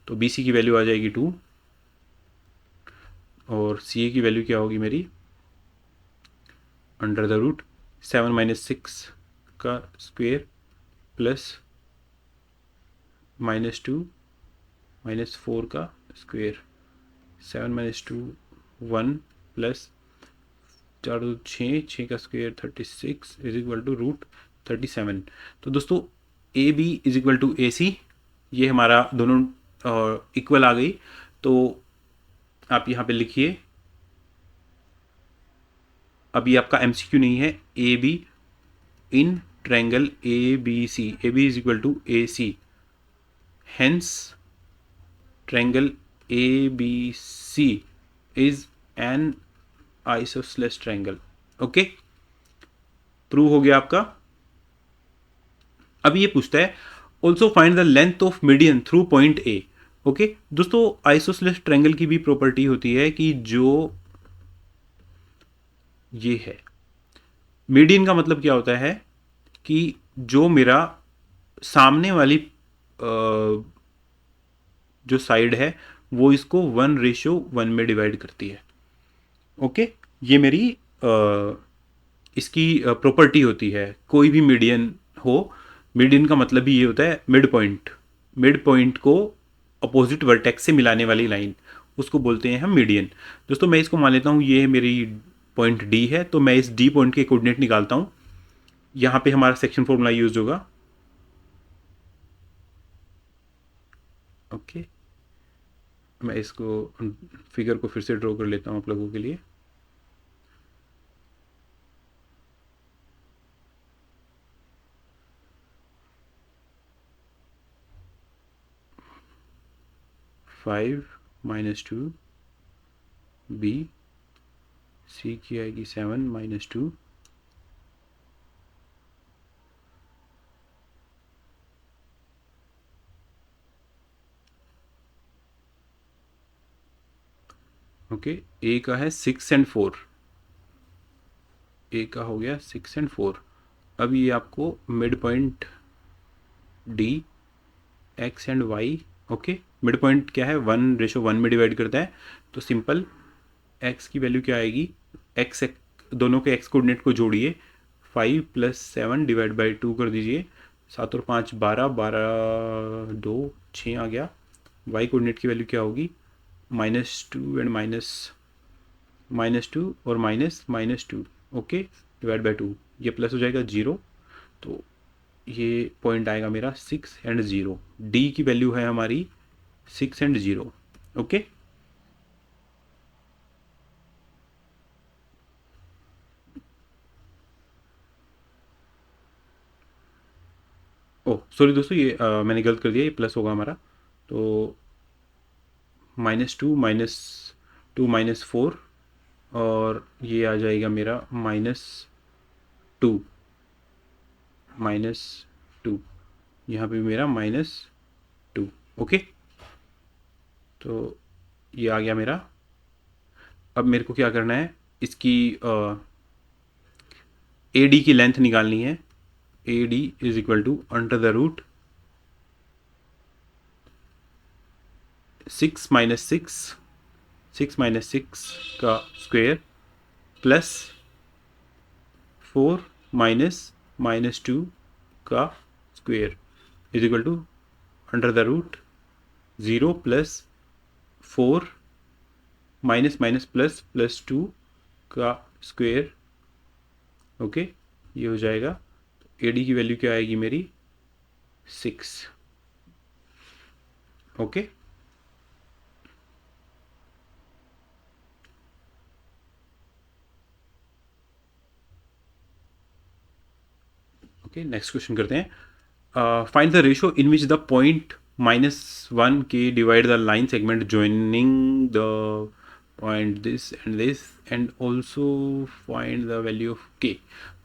तो बी सी की वैल्यू आ जाएगी 2 और सी ए की वैल्यू क्या होगी मेरी अंडर द रूट 7 माइनस 6 का स्क्वायर प्लस -2 माइनस 4 का स्क्वायर। 7 माइनस 2 1 प्लस 4 2 6 का square 36 is equal to root 37। तो दोस्तों A B is equal to A C, ये हमारा दोनों इक्वल आ गई। तो आप यहाँ पे लिखिए, अभी आपका एमसीक्यू नहीं है, A B in triangle A B C, A B is equal to A C, hence triangle A B C is an isosceles triangle. Okay, prove हो गया आपका। अब ये पूछता है also find the length of median through point A. Okay दोस्तों, isosceles triangle की भी प्रॉपर्टी होती है कि जो ये है मीडियन का मतलब क्या होता है कि जो मेरा सामने वाली जो साइड है वो इसको 1:1 में डिवाइड करती है। ओके, ये मेरी इसकी प्रॉपर्टी होती है, कोई भी मीडियन हो। मीडियन का मतलब ही ये होता है मिड पॉइंट को अपोजिट वर्टेक्स से मिलाने वाली लाइन, उसको बोलते हैं हम मीडियन। दोस्तों मैं इसको मान लेता हूँ ये मेरी पॉइंट डी है, तो मैं इस डी पॉइंट के कोऑर्डिनेट निकालता हूँ। यहाँ पे हमारा सेक्शन फॉर्मूला यूज होगा। ओके, मैं इसको फिगर को फिर से ड्रॉ कर लेता हूँ आप लोगों के लिए। फाइव माइनस 2 बी, सी की आएगी 7 माइनस 2, ओके। ए का है 6 एंड 4, ए का हो गया 6 एंड 4। अब ये आपको mid point D X and Y. Okay, mid point क्या है 1:1 में डिवाइड करता है, तो सिंपल एक्स की वैल्यू क्या आएगी, एक्स दोनों के एक्स कोऑर्डिनेट को जोड़िए, 5 + 7 डिवाइड बाई 2 कर दीजिए, 7 और 5 12, 12 2 6 आ गया। वाई कोऑर्डिनेट की वैल्यू क्या होगी -2 एंड -2 और -2। ओके, डिवाइड बाई 2, ये प्लस हो जाएगा 0, तो ये पॉइंट आएगा मेरा 6 एंड 0। डी की वैल्यू है हमारी 6 एंड 0। ओके, ओह सॉरी दोस्तों, ये मैंने गलत कर दिया, ये प्लस होगा हमारा। तो -2 -2 -4 और ये आ जाएगा मेरा -2 2 -2, यहाँ पे मेरा -2। ओके, तो ये आ गया मेरा। अब मेरे को क्या करना है, इसकी ए डी की लेंथ निकालनी है। A D is equal to under the root 6 - 6 का स्क्वायर प्लस 4 -2 का square is equal to under the root 0 plus 4 plus 2 का स्क्वायर। ओके, ये हो जाएगा। ए डी की वैल्यू क्या आएगी मेरी 6। ओके, ओके, नेक्स्ट क्वेश्चन करते हैं। Find the ratio in which the point -1 के divide the line segment joining the point this and also find the value of के।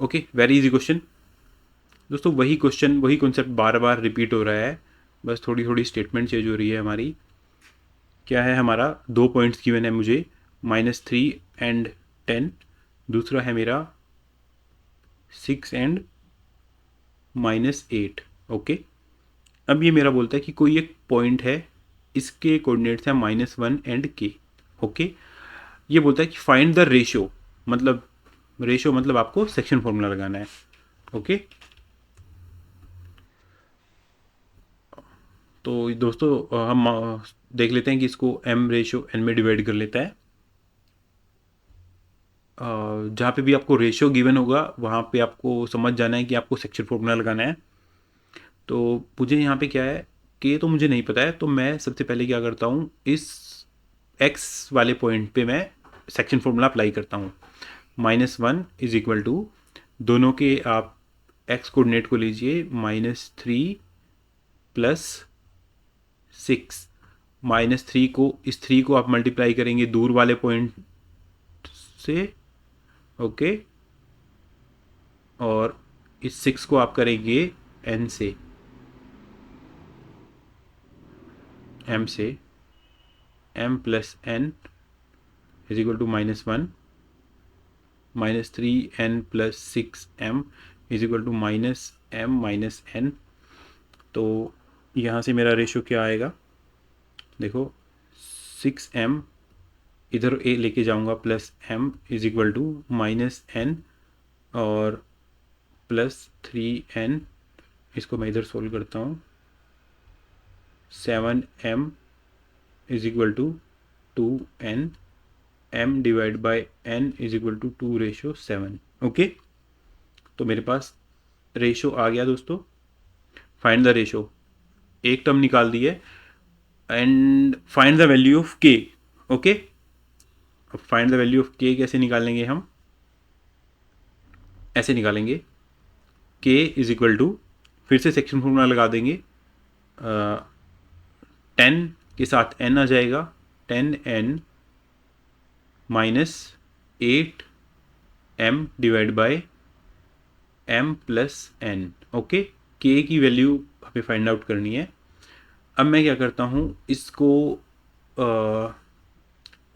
ओके, वेरी इजी क्वेश्चन दोस्तों। वही क्वेश्चन, वही कॉन्सेप्ट बार बार repeat हो रहा है, बस थोड़ी थोड़ी स्टेटमेंट चेंज हो रही है हमारी। क्या है हमारा, 2 पॉइंट्स गिवन है मुझे, -3 एंड 10, दूसरा है मेरा 6 एंड -8। ओके, अब ये मेरा बोलता है कि कोई एक पॉइंट है, इसके कोऑर्डिनेट्स हैं -1 एंड के। ओके, ये बोलता है कि फाइंड द रेशियो, मतलब आपको सेक्शन फॉर्मूला लगाना है। ओके, तो दोस्तों हम देख लेते हैं कि इसको m रेशियो n में डिवाइड कर लेता है। जहाँ पे भी आपको रेशियो गिवन होगा वहाँ पे आपको समझ जाना है कि आपको सेक्शन फॉर्मूला लगाना है। तो मुझे यहाँ पे क्या है, k तो मुझे नहीं पता है, तो मैं सबसे पहले क्या करता हूँ, इस x वाले पॉइंट पे मैं सेक्शन फॉर्मूला अप्लाई करता हूँ। -1 इज इक्वल टू, दोनों के आप x कोऑर्डिनेट को लीजिए, -3 प्लस 6। -3 को, इस 3 को आप मल्टीप्लाई करेंगे दूर वाले पॉइंट से। ओके, और इस 6 को आप करेंगे n से, m से, m plus n is equal to -1, -3n plus 6m is equal to -m minus n। तो यहाँ से मेरा रेशियो क्या आएगा, देखो 6m इधर a लेके जाऊँगा, plus m is equal to -n और प्लस 3n, इसको मैं इधर सोल्व करता हूँ, 7m is equal to 2n, m divide by n is equal to 2:7। Okay, तो मेरे पास रेशियो आ गया दोस्तों। फाइंड द रेशियो, एक टर्म निकाल दी है, and find the value of k। Okay, अब find the value of k कैसे निकालेंगे हम, ऐसे निकालेंगे, k इज इक्वल टू, फिर से सेक्शन फॉर्मूला लगा देंगे, 10 के साथ n आ जाएगा, 10n minus 8m divide by m plus n। Okay, k की वैल्यू हमें फाइंड आउट करनी है। अब मैं क्या करता हूँ, इसको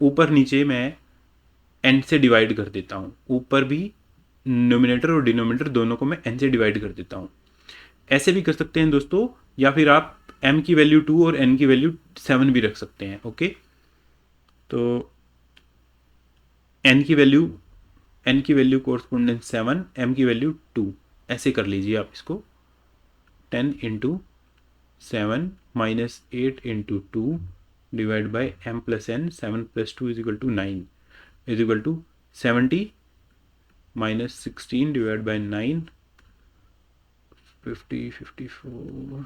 ऊपर नीचे मैं n से डिवाइड कर देता हूँ, ऊपर भी नोमिनेटर और डिनोमिनेटर दोनों को मैं n से डिवाइड कर देता हूँ। ऐसे भी कर सकते हैं दोस्तों, या फिर आप m की वैल्यू 2 और n की वैल्यू 7 भी रख सकते हैं। ओके, तो n की वैल्यू कोरस्पोंडेंस 7, m की वैल्यू 2, ऐसे कर लीजिए आप इसको, 10 into 7 minus 8 into 2 divide by m plus n, 7 plus 2 is equal to 9 is equal to 70 minus 16 divide by 9, 50, 54,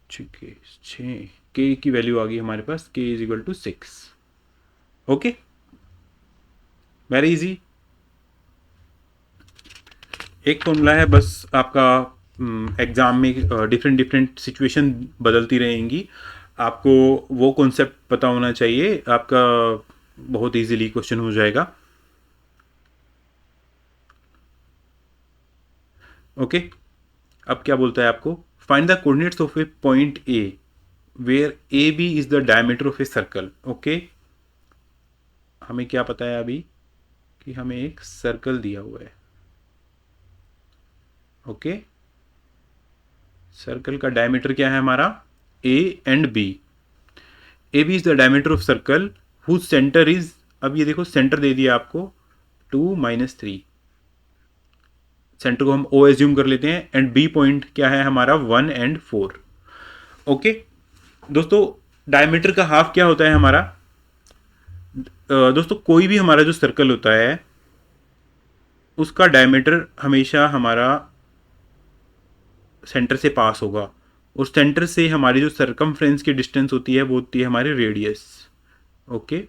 6 k की वैल्यू आ गई हमारे पास, k is equal to 6। Okay, very easy. एक फॉर्मूला है बस, आपका एग्ज़ाम में डिफरेंट सिचुएशन बदलती रहेंगी, आपको वो कॉन्सेप्ट पता होना चाहिए, आपका बहुत इजीली क्वेश्चन हो जाएगा। ओके, अब क्या बोलता है आपको, find the coordinates of A point A where A B is the diameter of a circle. Okay, हमें क्या पता है अभी कि हमें एक सर्कल दिया हुआ है। ओके, सर्कल का डायमीटर क्या है हमारा, A and B. A B is the diameter of circle whose centre is, अब ये देखो सेंटर दे दिया आपको 2-3, सेंटर को हम ओ एज्यूम कर लेते हैं, एंड बी पॉइंट क्या है हमारा 1 और 4। ओके दोस्तों, डायमीटर का हाफ क्या होता है हमारा, दोस्तों कोई भी हमारा जो सर्कल होता है उसका डायमीटर हमेशा हमारा सेंटर से पास होगा, और सेंटर से हमारी जो सरकमफ्रेंस की डिस्टेंस होती है वो होती है हमारी radius. Okay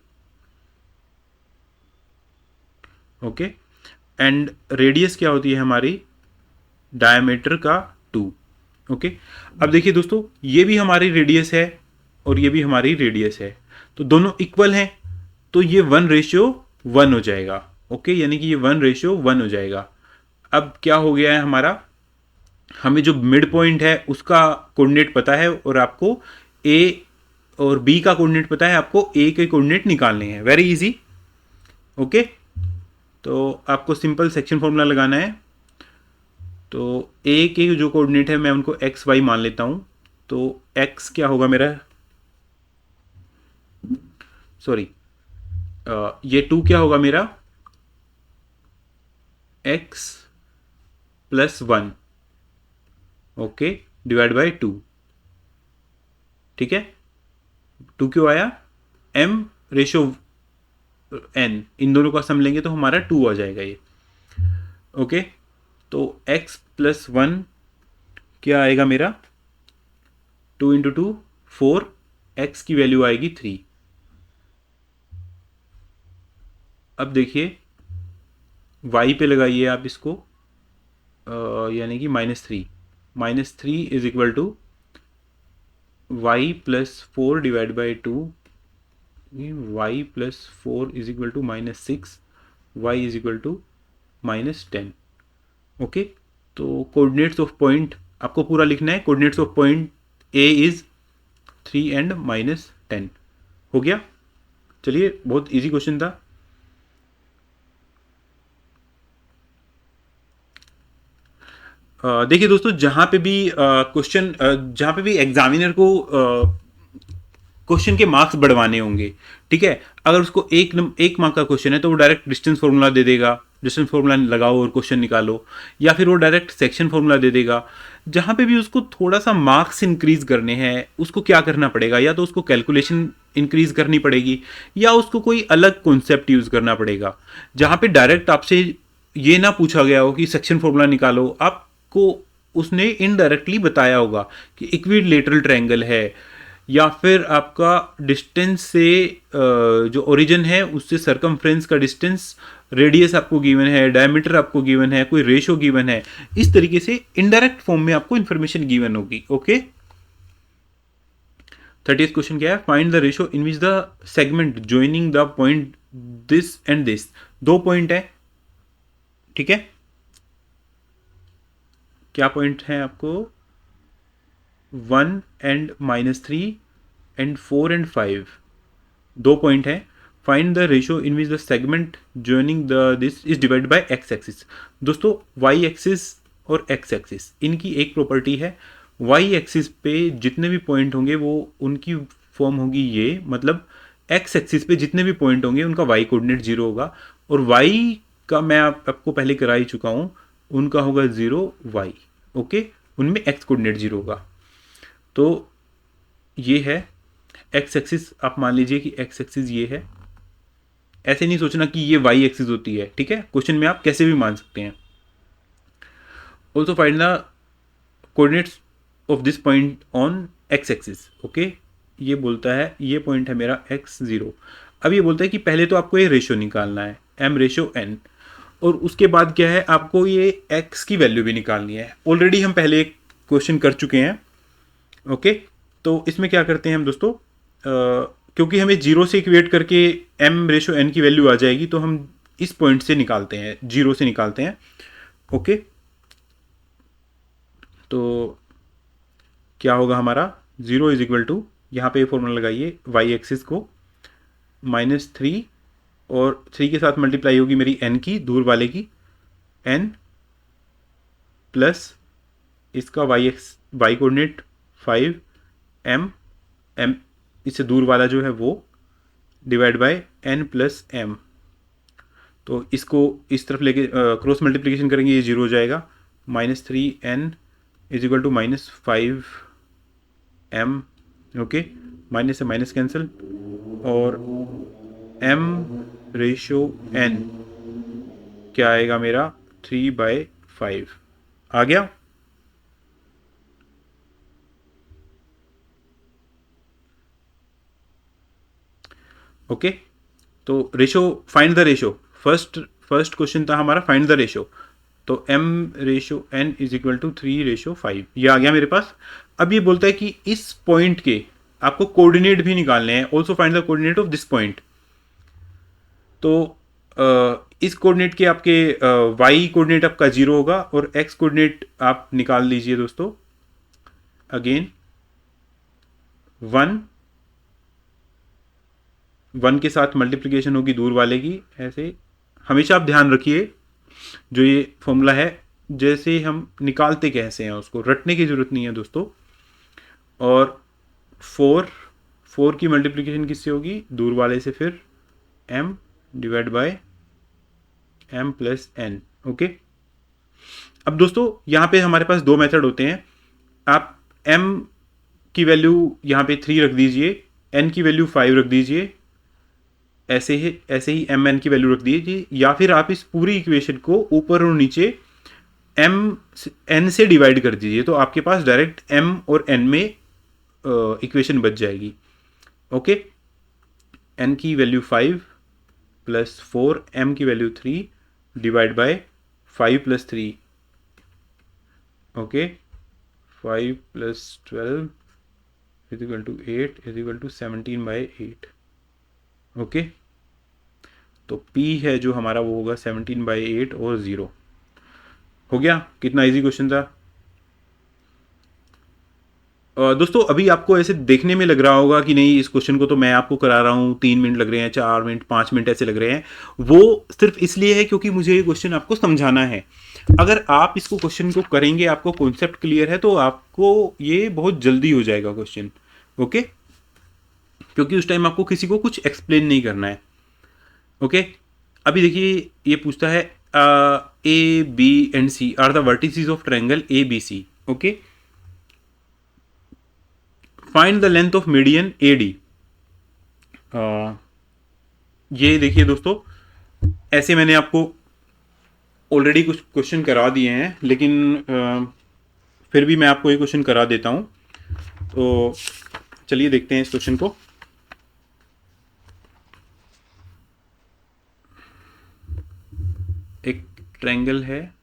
okay, and radius क्या होती है हमारी, डायमीटर का 2। ओके, अब देखिए दोस्तों, ये भी हमारी रेडियस है और ये भी हमारी रेडियस है, तो दोनों इक्वल हैं, तो ये 1:1 हो जाएगा। ओके, यानी कि ये 1:1 हो जाएगा। अब क्या हो गया है हमारा, हमें जो मिड पॉइंट है उसका कोऑर्डिनेट पता है, और आपको ए और बी का कोऑर्डिनेट पता है, आपको ए के कोऑर्डिनेट निकालने हैं। Very easy. ओके, तो आपको सिंपल सेक्शन फॉर्मूला लगाना है। तो ए के जो कोऑर्डिनेट है मैं उनको एक्स वाई मान लेता हूं, तो एक्स क्या होगा मेरा, सॉरी, ये 2 क्या होगा मेरा, x plus 1, okay, divide by 2। ठीक है, 2 क्यों आया, m रेशो n, इन दोनों का सम लेंगे तो हमारा 2 आ जाएगा ये। ओके, तो x प्लस 1 क्या आएगा मेरा, 2 इंटू 2 4, x की वैल्यू आएगी 3। अब देखिए y पे लगाइए आप इसको, यानी कि -3 is equal to y plus 4 divide by 2, y plus 4 is equal to -6, y is equal to -10। Okay, तो कोऑर्डिनेट्स ऑफ पॉइंट आपको पूरा लिखना है, coordinates of point A is 3 and -10। हो गया, चलिए, बहुत इजी क्वेश्चन था। देखिए दोस्तों, जहां पे भी क्वेश्चन, जहां पे भी एग्जामिनर को क्वेश्चन के मार्क्स बढ़वाने होंगे, ठीक है, अगर उसको एक मार्क का क्वेश्चन है तो वो डायरेक्ट डिस्टेंस फॉर्मूला दे देगा, डिस्टेंस फॉर्मूला लगाओ और क्वेश्चन निकालो, या फिर वो डायरेक्ट सेक्शन फॉर्मूला दे देगा। जहां पे भी उसको थोड़ा सा मार्क्स इंक्रीज करने हैं, उसको क्या करना पड़ेगा, या तो उसको कैलकुलेशन इंक्रीज करनी पड़ेगी, या उसको कोई अलग कॉन्सेप्ट यूज करना पड़ेगा। जहां पे डायरेक्ट आपसे ये ना पूछा गया हो कि सेक्शन फॉर्मूला निकालो, आपको उसने इनडायरेक्टली बताया होगा कि इक्विलेटरल ट्रायंगल है, या फिर आपका डिस्टेंस से जो ओरिजिन है उससे सरकमफ्रेंस का डिस्टेंस, रेडियस आपको गिवन है, डायमीटर आपको गिवन है, कोई रेशो गिवन है, इस तरीके से इनडायरेक्ट फॉर्म में आपको इंफॉर्मेशन गिवन होगी। ओके, 30th क्वेश्चन क्या है, find the ratio in which the segment joining the point this and this. 2 point है, ठीक है, क्या पॉइंट है आपको, 1 एंड -3 एंड 4 एंड 5, 2 पॉइंट है। Find the ratio in which the segment joining the this is divide by x axis. दोस्तों Y axis और x axis, इनकी एक प्रॉपर्टी है, वाई एक्सिस पे जितने भी पॉइंट होंगे वो उनकी फॉर्म होगी ये, मतलब एक्स एक्सिस पे जितने भी पॉइंट होंगे उनका वाई कोऑर्डिनेट 0 होगा, और वाई का मैं आपको पहले करा ही चुका हूँ, उनका होगा 0 वाई। ओके, उनमें एक्स कोऑर्डिनेट 0 होगा। तो ये है एक्स एक्सिस, आप मान लीजिए कि एक्स एक्सिस ये है, ऐसे नहीं सोचना कि ये वाई एक्सिस होती है, ठीक है, क्वेश्चन में आप कैसे भी मान सकते हैं। Also find the coordinates of this point on x axis. Okay, ये बोलता है ये पॉइंट है मेरा x0। अब ये बोलता है कि पहले तो आपको ये रेशो निकालना है m/n, और उसके बाद क्या है, आपको ये x की वैल्यू भी निकालनी है। ऑलरेडी हम पहले एक क्वेश्चन कर चुके हैं। ओके, तो इसमें क्या करते हैं हम दोस्तों, क्योंकि हमें 0 से इक्वेट करके m/n की वैल्यू आ जाएगी, तो हम इस पॉइंट से निकालते हैं, 0 से निकालते हैं। ओके, तो क्या होगा हमारा, 0 इज इक्वल टू, यहाँ पे फॉर्मूला लगाइए, वाई एक्सिस को -3 और 3 के साथ मल्टीप्लाई होगी मेरी n की, दूर वाले की, n प्लस इसका वाई कोऑर्डिनेट 5 m इससे दूर वाला जो है वो, divide by n plus m। तो इसको इस तरफ लेके क्रॉस मल्टीप्लिकेशन करेंगे, ये 0 हो जाएगा, -3n is equal to -5m। Okay, minus से माइनस कैंसिल, और m रेशो n क्या आएगा मेरा, 3/5 आ गया। ओके, तो ratio, find the ratio, first question था हमारा फाइंड द रेशो, तो m ratio n is equal to 3/5, ये आ गया मेरे पास। अब ये बोलता है कि इस पॉइंट के आपको कोऑर्डिनेट भी निकालने हैं, also find the coordinate of this point. तो इस कोऑर्डिनेट के आपके y कोऑर्डिनेट आपका 0 होगा और x कोऑर्डिनेट आप निकाल लीजिए दोस्तों, अगेन 1 के साथ मल्टीप्लिकेशन होगी दूर वाले की, ऐसे हमेशा आप ध्यान रखिए जो ये फॉर्मूला है, जैसे हम निकालते कैसे हैं उसको रटने की जरूरत नहीं है दोस्तों। और 4 की मल्टीप्लिकेशन किससे होगी, दूर वाले से, फिर m divide by m plus n। Okay, अब दोस्तों यहाँ पे हमारे पास दो मेथड होते हैं, आप m की वैल्यू यहाँ पे 3 रख दीजिए, n की वैल्यू 5 रख दीजिए, ऐसे ही एम एन की वैल्यू रख दीजिए, या फिर आप इस पूरी इक्वेशन को ऊपर और नीचे एम एन से डिवाइड कर दीजिए, तो आपके पास डायरेक्ट एम और एन में इक्वेशन बच जाएगी। ओके, एन की वैल्यू 5 प्लस 4, एम की value 3 divide by 5 plus 3। Okay, 5 plus 12 is equal to 8 is equal to 17/8। Okay, तो P है जो हमारा वो होगा 17/8 और 0 हो गया। कितना इजी क्वेश्चन था दोस्तों। अभी आपको ऐसे देखने में लग रहा होगा कि नहीं, इस क्वेश्चन को तो मैं आपको करा रहा हूँ, 3 मिनट लग रहे हैं, 4 मिनट, 5 मिनट ऐसे लग रहे हैं। वो सिर्फ इसलिए है क्योंकि मुझे ये क्वेश्चन आपको समझाना है। अगर आप इसको क्वेश्चन को करेंगे, आपको कॉन्सेप्ट क्लियर है, तो आपको ये बहुत जल्दी हो जाएगा क्वेश्चन। ओके, क्योंकि उस टाइम आपको किसी को कुछ एक्सप्लेन नहीं करना है। ओके, अभी देखिए ये पूछता है A B and C are the vertices of triangle A B C. Okay, find the length of median A D. ये देखिए दोस्तों, ऐसे मैंने आपको ऑलरेडी कुछ क्वेश्चन करा दिए हैं, लेकिन फिर भी मैं आपको ये क्वेश्चन करा देता हूं। तो चलिए देखते हैं इस क्वेश्चन को। एक ट्रायंगल है,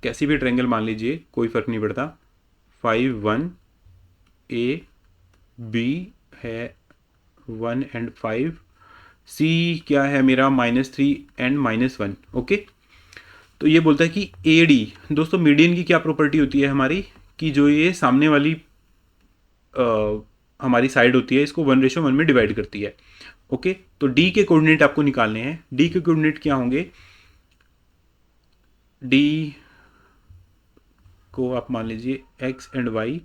कैसी भी ट्रायंगल मान लीजिए, कोई फर्क नहीं पड़ता। 5 1 ए बी है 1 एंड 5, सी क्या है मेरा -3 एंड -1। ओके, तो ये बोलता है कि ए डी, दोस्तों मीडियन की क्या प्रॉपर्टी होती है हमारी, कि जो ये सामने वाली हमारी साइड होती है, इसको 1:1 में डिवाइड करती है। ओके, तो डी के कोऑर्डिनेट आपको निकालने हैं। डी के कोऑर्डिनेट क्या होंगे, डी को आप मान लीजिए एक्स एंड वाई,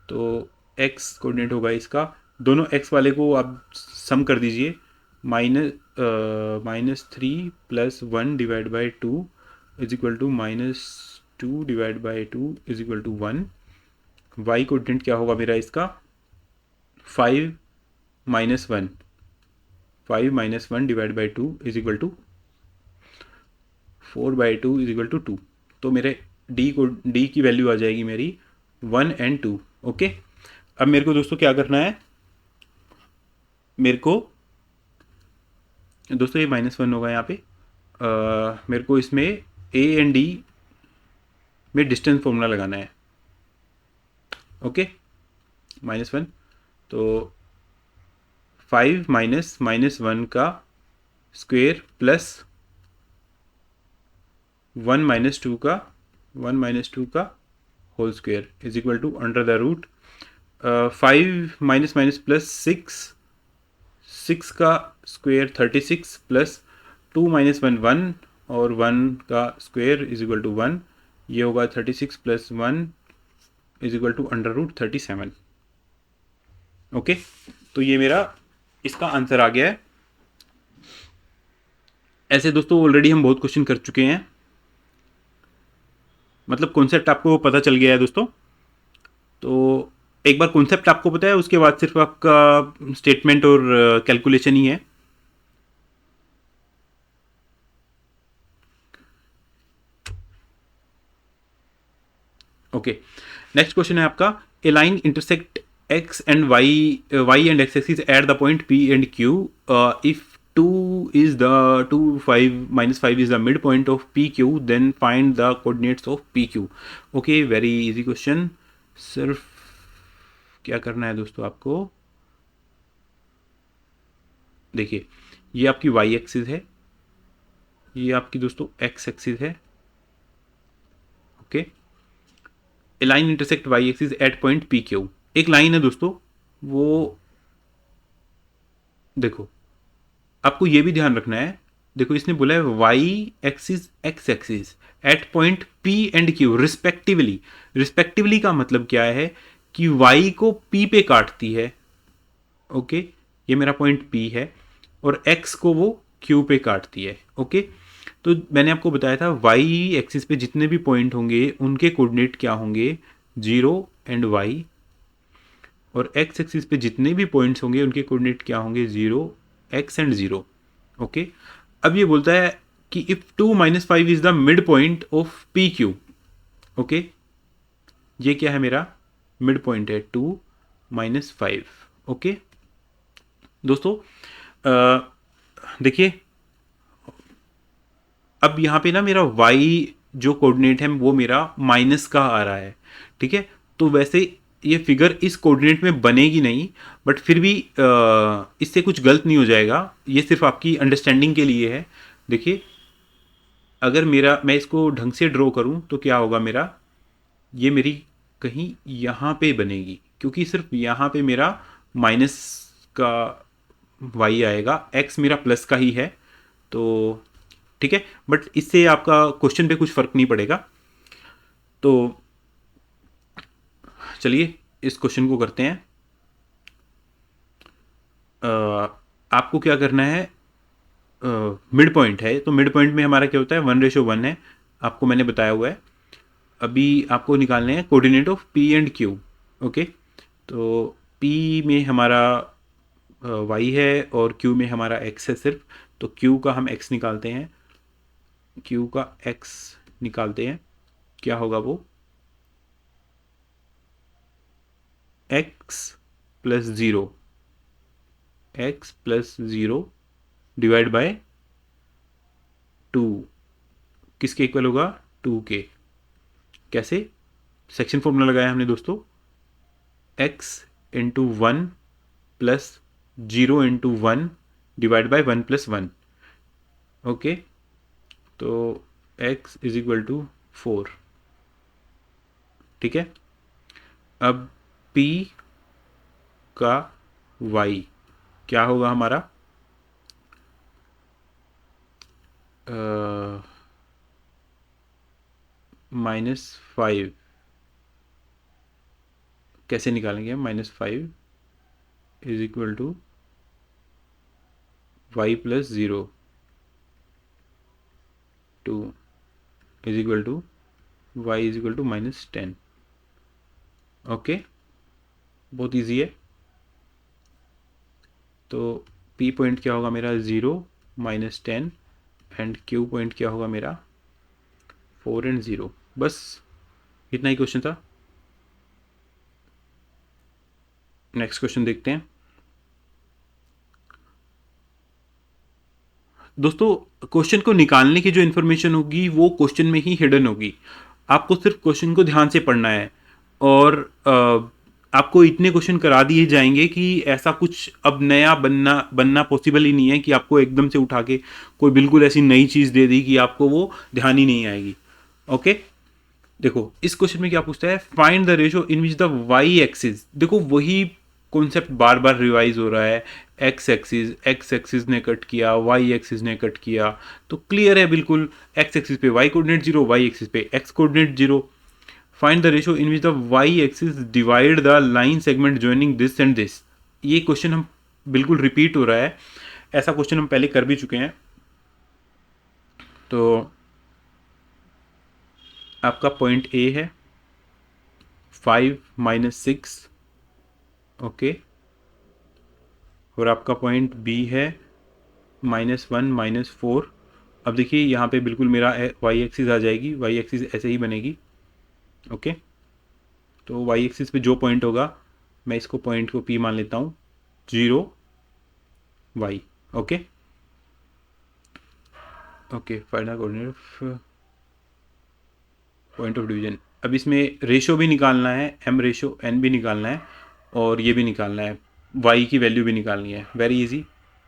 तो एक्स कोऑर्डिनेट होगा इसका, दोनों एक्स वाले को आप सम कर दीजिए, -3 + 1 divide by 2 is equal to -2 divide by 2 is equal to 1। Y coordinate क्या होगा मेरा इसका, 5 - 1, 5 - 1 divide by 2 is equal to 4/2 is equal to 2। तो मेरे डी की वैल्यू आ जाएगी मेरी 1 एंड 2। ओके, अब मेरे को दोस्तों क्या करना है, मेरे को दोस्तों ये -1 होगा यहाँ पे, मेरे को इसमें ए एंड डी में डिस्टेंस फॉर्मूला लगाना है। ओके, -1, तो 5 - -1 का स्क्वायर प्लस 1 - 2 का whole square is equal to under the root 5 minus minus plus 6 का स्क्वायर 36 प्लस 2 माइनस 1 1 और 1 का स्क्वायर इज इक्वल टू 1, ये होगा 36 plus 1 is equal to under root 37। Okay, तो ये मेरा इसका आंसर आ गया है। ऐसे दोस्तों ऑलरेडी हम बहुत क्वेश्चन कर चुके हैं, मतलब कॉन्सेप्ट आपको पता चल गया है दोस्तों। तो एक बार कॉन्सेप्ट आपको पता है, उसके बाद सिर्फ आपका स्टेटमेंट और कैलकुलेशन ही है। ओके, नेक्स्ट क्वेश्चन है आपका, a line intersect x and y and x axis at the point P and Q. If 2 is the 2 5 minus 5 is the midpoint of PQ, then find the coordinates of PQ. Okay, very easy question. सिर्फ क्या करना है दोस्तों आपको, देखिए ये आपकी y axis है, ये आपकी दोस्तों x एक्सिस है। Okay, A line intersect y axis at point PQ। एक लाइन है दोस्तों, वो देखो आपको ये भी ध्यान रखना है, देखो इसने बोला है y axis x axis at point P and Q respectively. Respectively का मतलब क्या है कि y को P पे काटती है। ओके, ये मेरा पॉइंट P है और x को वो Q पे काटती है। ओके, तो मैंने आपको बताया था y एक्सिस पे जितने भी पॉइंट होंगे उनके कोऑर्डिनेट क्या होंगे, 0 एंड y, और x एक्सिस पे जितने भी पॉइंट्स होंगे उनके कोऑर्डिनेट क्या होंगे, 0 x एंड 0। ओके, अब ये बोलता है कि if 2 minus 5 is the mid point of P Q. Okay, ये क्या है, मेरा मिड पॉइंट है 2 माइनस 5। ओके दोस्तों, देखिए अब यहाँ पे ना मेरा y जो कोऑर्डिनेट है वो मेरा माइनस का आ रहा है। ठीक है, तो वैसे ये फिगर इस कोऑर्डिनेट में बनेगी नहीं, बट फिर भी इससे कुछ गलत नहीं हो जाएगा, ये सिर्फ आपकी अंडरस्टैंडिंग के लिए है। देखिए अगर मैं इसको ढंग से ड्रॉ करूं तो क्या होगा, मेरा ये मेरी कहीं यहाँ पे बनेगी, क्योंकि सिर्फ यहाँ पे मेरा माइनस का y आएगा, x मेरा प्लस का ही है। तो ठीक है, बट इससे आपका क्वेश्चन पे कुछ फर्क नहीं पड़ेगा। तो चलिए इस क्वेश्चन को करते हैं। आपको क्या करना है, मिड पॉइंट है, तो मिड पॉइंट में हमारा क्या होता है, 1:1 है, आपको मैंने बताया हुआ है। अभी आपको निकालने हैं coordinate of P and Q। Okay, तो P में हमारा y है और Q में हमारा x है सिर्फ, तो Q का हम x निकालते हैं, Q का x निकालते हैं, क्या होगा वो, x plus 0, x plus 0 divide by 2, किसके इक्वल होगा, 2 के। कैसे, सेक्शन फॉर्मूला लगाया हमने दोस्तों, x into 1 plus 0 into 1 divide by 1 plus 1। Okay, तो x इज इक्वल टू 4। ठीक है, अब P का y क्या होगा हमारा, -5। कैसे निकालेंगे हम, -5 is equal to y plus 0 2 is equal to y is equal to -10। ओके, बहुत इजी है। तो P पॉइंट क्या होगा मेरा, 0 -10, एंड Q पॉइंट क्या होगा मेरा, 4 एंड 0। बस इतना ही क्वेश्चन था। नेक्स्ट क्वेश्चन देखते हैं दोस्तों। क्वेश्चन को निकालने की जो इन्फॉर्मेशन होगी वो क्वेश्चन में ही हिडन होगी, आपको सिर्फ क्वेश्चन को ध्यान से पढ़ना है, और आपको इतने क्वेश्चन करा दिए जाएंगे कि ऐसा कुछ अब नया बनना पॉसिबल ही नहीं है कि आपको एकदम से उठा के कोई बिल्कुल ऐसी नई चीज़ दे दी कि आपको वो ध्यान ही नहीं आएगी। ओके, देखो इस क्वेश्चन में क्या पूछता है, find the ratio in which the Y axis, देखो वही कॉन्सेप्ट बार बार रिवाइज हो रहा है, एक्स एक्सिस ने कट किया, वाई एक्सिस ने कट किया, तो क्लियर है बिल्कुल, एक्स एक्सिस पे y coordinate zero, y axis पे x coordinate zero. Find the ratio in which the Y axis divide the line segment joining this and this. ये question हम बिल्कुल रिपीट हो रहा है, ऐसा क्वेश्चन हम पहले कर भी चुके हैं। तो आपका पॉइंट ए है 5 माइनस 6, ओके, और आपका पॉइंट बी है -1 -4। अब देखिए यहाँ पे बिल्कुल मेरा वाई एक्सिस आ जाएगी, वाई एक्सिस ऐसे ही बनेगी, ओके। तो वाई एक्सिस पे जो पॉइंट होगा मैं इसको पॉइंट को पी मान लेता हूँ, 0 y, okay okay. Find coordinate point of division. अब इसमें रेशो भी निकालना है, एम रेशो एन भी निकालना है, और ये भी निकालना है, वाई की वैल्यू भी निकालनी है। वेरी इजी,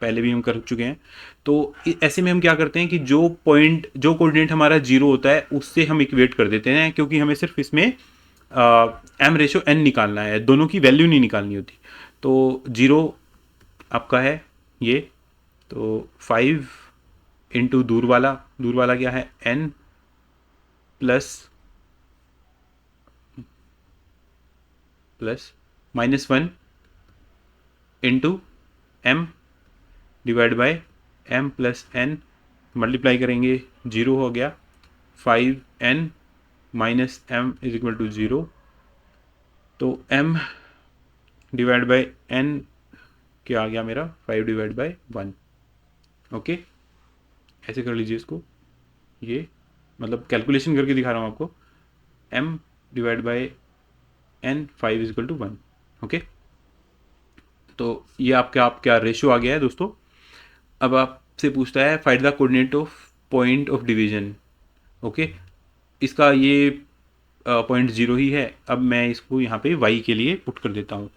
पहले भी हम कर चुके हैं। तो ऐसे में हम क्या करते हैं कि जो पॉइंट, जो कोऑर्डिनेट हमारा जीरो होता है उससे हम इक्वेट कर देते हैं, क्योंकि हमें सिर्फ इसमें एम रेशो एन निकालना है, दोनों की वैल्यू नहीं निकालनी होती। तो जीरो आपका है ये, तो 5 इंटू दूर वाला क्या है, N plus -1 into M divide by M plus N, multiply करेंगे, 0 हो गया, 5n minus M is equal to 0। तो m डिवाइड बाय n क्या आ गया मेरा, 5 डिवाइड बाय 1, ओके। ऐसे कर लीजिए इसको, ये मतलब कैलकुलेशन करके दिखा रहा हूँ आपको, m divide by n 5 is equal to 1, okay. तो ये आपका रेशियो आ गया है दोस्तों। अब आपसे पूछता है find the coordinate of point of division, okay. इसका ये पॉइंट 0 ही है। अब मैं इसको यहाँ पे y के लिए पुट कर देता हूँ।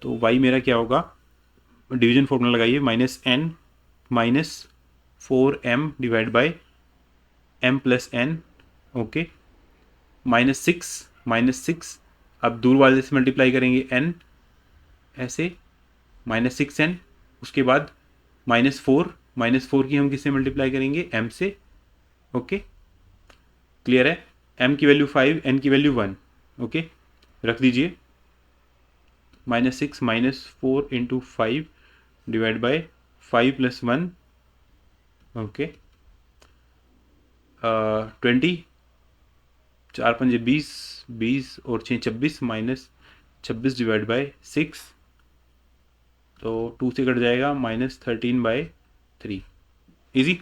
तो y मेरा क्या होगा, डिवीजन फॉर्मूला लगाइए, -n -4m divide by m plus n, okay, -6 अब दूर वाले से मल्टीप्लाई करेंगे n, ऐसे -6n, उसके बाद -4 की हम किससे मल्टीप्लाई करेंगे, m से, ओके। क्लियर है, m की वैल्यू 5, n की वैल्यू 1, ओके, रख दीजिए। -6 -4 into 5 divide by 5 plus 1, okay, 20, 4 पंजे 20 और 6 26, -26 डिवाइड बाय 6, तो 2 से कट जाएगा, -13/3, इजी।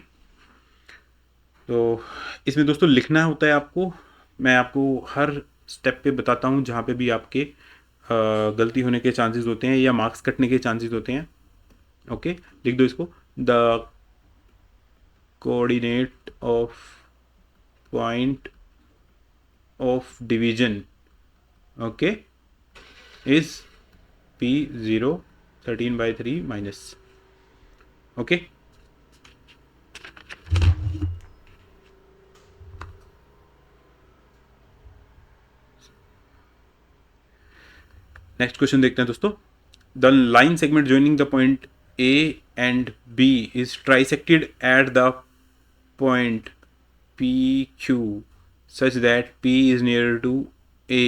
तो इसमें दोस्तों लिखना होता है आपको, मैं आपको हर स्टेप पे बताता हूँ जहाँ पे भी आपके गलती होने के चांसेस होते हैं या मार्क्स कटने के चांसेस होते हैं, ओके। लिख दो इसको, the coordinate of point of division, okay, is P0 13/3 minus, okay. Next question देखते हैं दोस्तों। The line segment joining the point A and B is trisected at the point PQ such that P is nearer to A.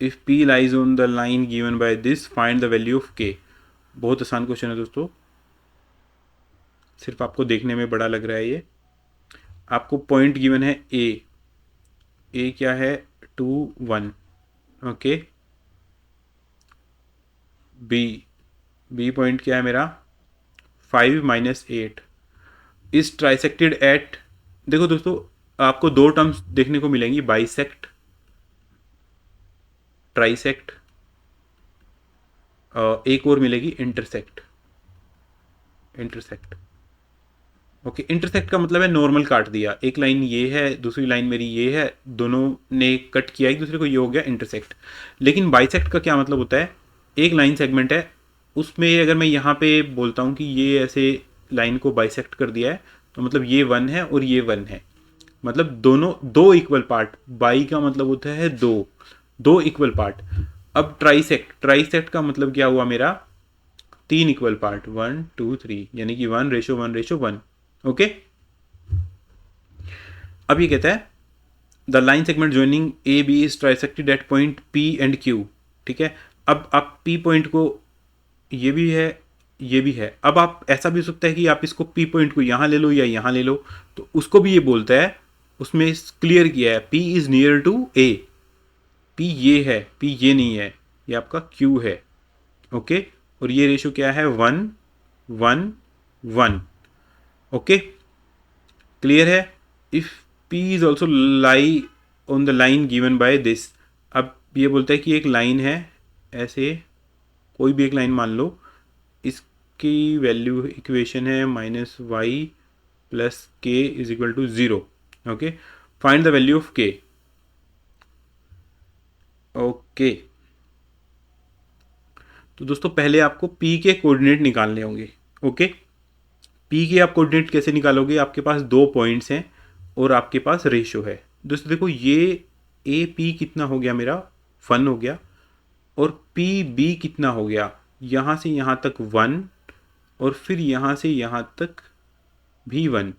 If P lies on the line given by this, find the value of K. बहुत आसान question है दोस्तों, सिर्फ आपको देखने में बड़ा लग रहा है ये। आपको पॉइंट गिवन है A क्या है, 2 1, ओके। B पॉइंट क्या है मेरा, 5 -8 इज ट्राइसेक्टेड एट, देखो दोस्तों आपको दो टर्म्स देखने को मिलेंगी, बाइसेक्ट, ट्राइसेक्ट, एक और मिलेगी इंटरसेक्ट, ओके। इंटरसेक्ट का मतलब है नॉर्मल काट दिया, एक लाइन ये है, दूसरी लाइन मेरी ये है, दोनों ने कट किया एक दूसरे को, ये हो गया इंटरसेक्ट। लेकिन बाइसेक्ट का क्या मतलब होता है, एक लाइन सेगमेंट है, उसमें अगर मैं यहाँ पे बोलता हूँ कि ये ऐसे लाइन को बाइसेक्ट कर दिया है, तो मतलब ये 1 है और ये 1 है, मतलब दोनों दो इक्वल पार्ट, बाई का मतलब होता है दो, दो इक्वल पार्ट। अब ट्राइसेक्ट, ट्राइसेक्ट का मतलब क्या हुआ मेरा, तीन इक्वल पार्ट, 1 2 3, यानी कि 1:1:1। ओके। अब ये कहता है the line segment joining A B is trisected at point P and Q. ठीक है। अब आप पी पॉइंट को, ये भी है ये भी है, अब आप ऐसा भी हो सकता है कि आप इसको पी पॉइंट को यहाँ ले लो या यहाँ ले लो, तो उसको भी ये बोलता है, उसमें क्लियर किया है P is near to A, P ये है, पी ये नहीं है, ये आपका क्यू है। ओके। और ये रेशो क्या है, 1:1:1। ओके, क्लियर है। If P is also lie on the line given by this. अब ये बोलता है कि एक लाइन है, ऐसे कोई भी एक लाइन मान लो, इसकी वैल्यू इक्वेशन है -y+k=0। Okay, find the value of k। Okay, तो दोस्तों पहले आपको p के कोऑर्डिनेट निकालने होंगे। ओके, p के आप कोऑर्डिनेट कैसे निकालोगे, आपके पास दो पॉइंट्स हैं और आपके पास रेशो है। दोस्तों देखो, ये ए पी कितना हो गया मेरा, 1 हो गया, और पी बी कितना हो गया, यहाँ से यहाँ तक 1, और फिर यहाँ से यहाँ तक भी 1,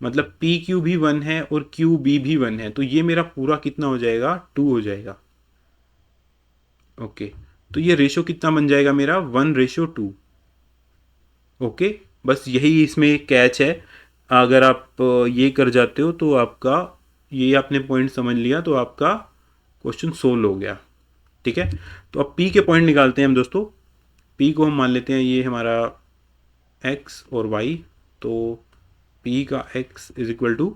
मतलब पी क्यू भी 1 है और क्यू बी भी 1 है, तो ये मेरा पूरा कितना हो जाएगा, 2 हो जाएगा। ओके, तो ये रेशो कितना बन जाएगा मेरा, 1:2। ओके, बस यही इसमें कैच है। अगर आप ये कर जाते हो तो आपका, ये आपने पॉइंट समझ लिया तो आपका क्वेश्चन सोल्व हो गया। ठीक है, तो अब पी के पॉइंट निकालते हैं हम दोस्तों। पी को हम मान लेते हैं ये हमारा एक्स और वाई, तो पी का एक्स इज इक्वल टू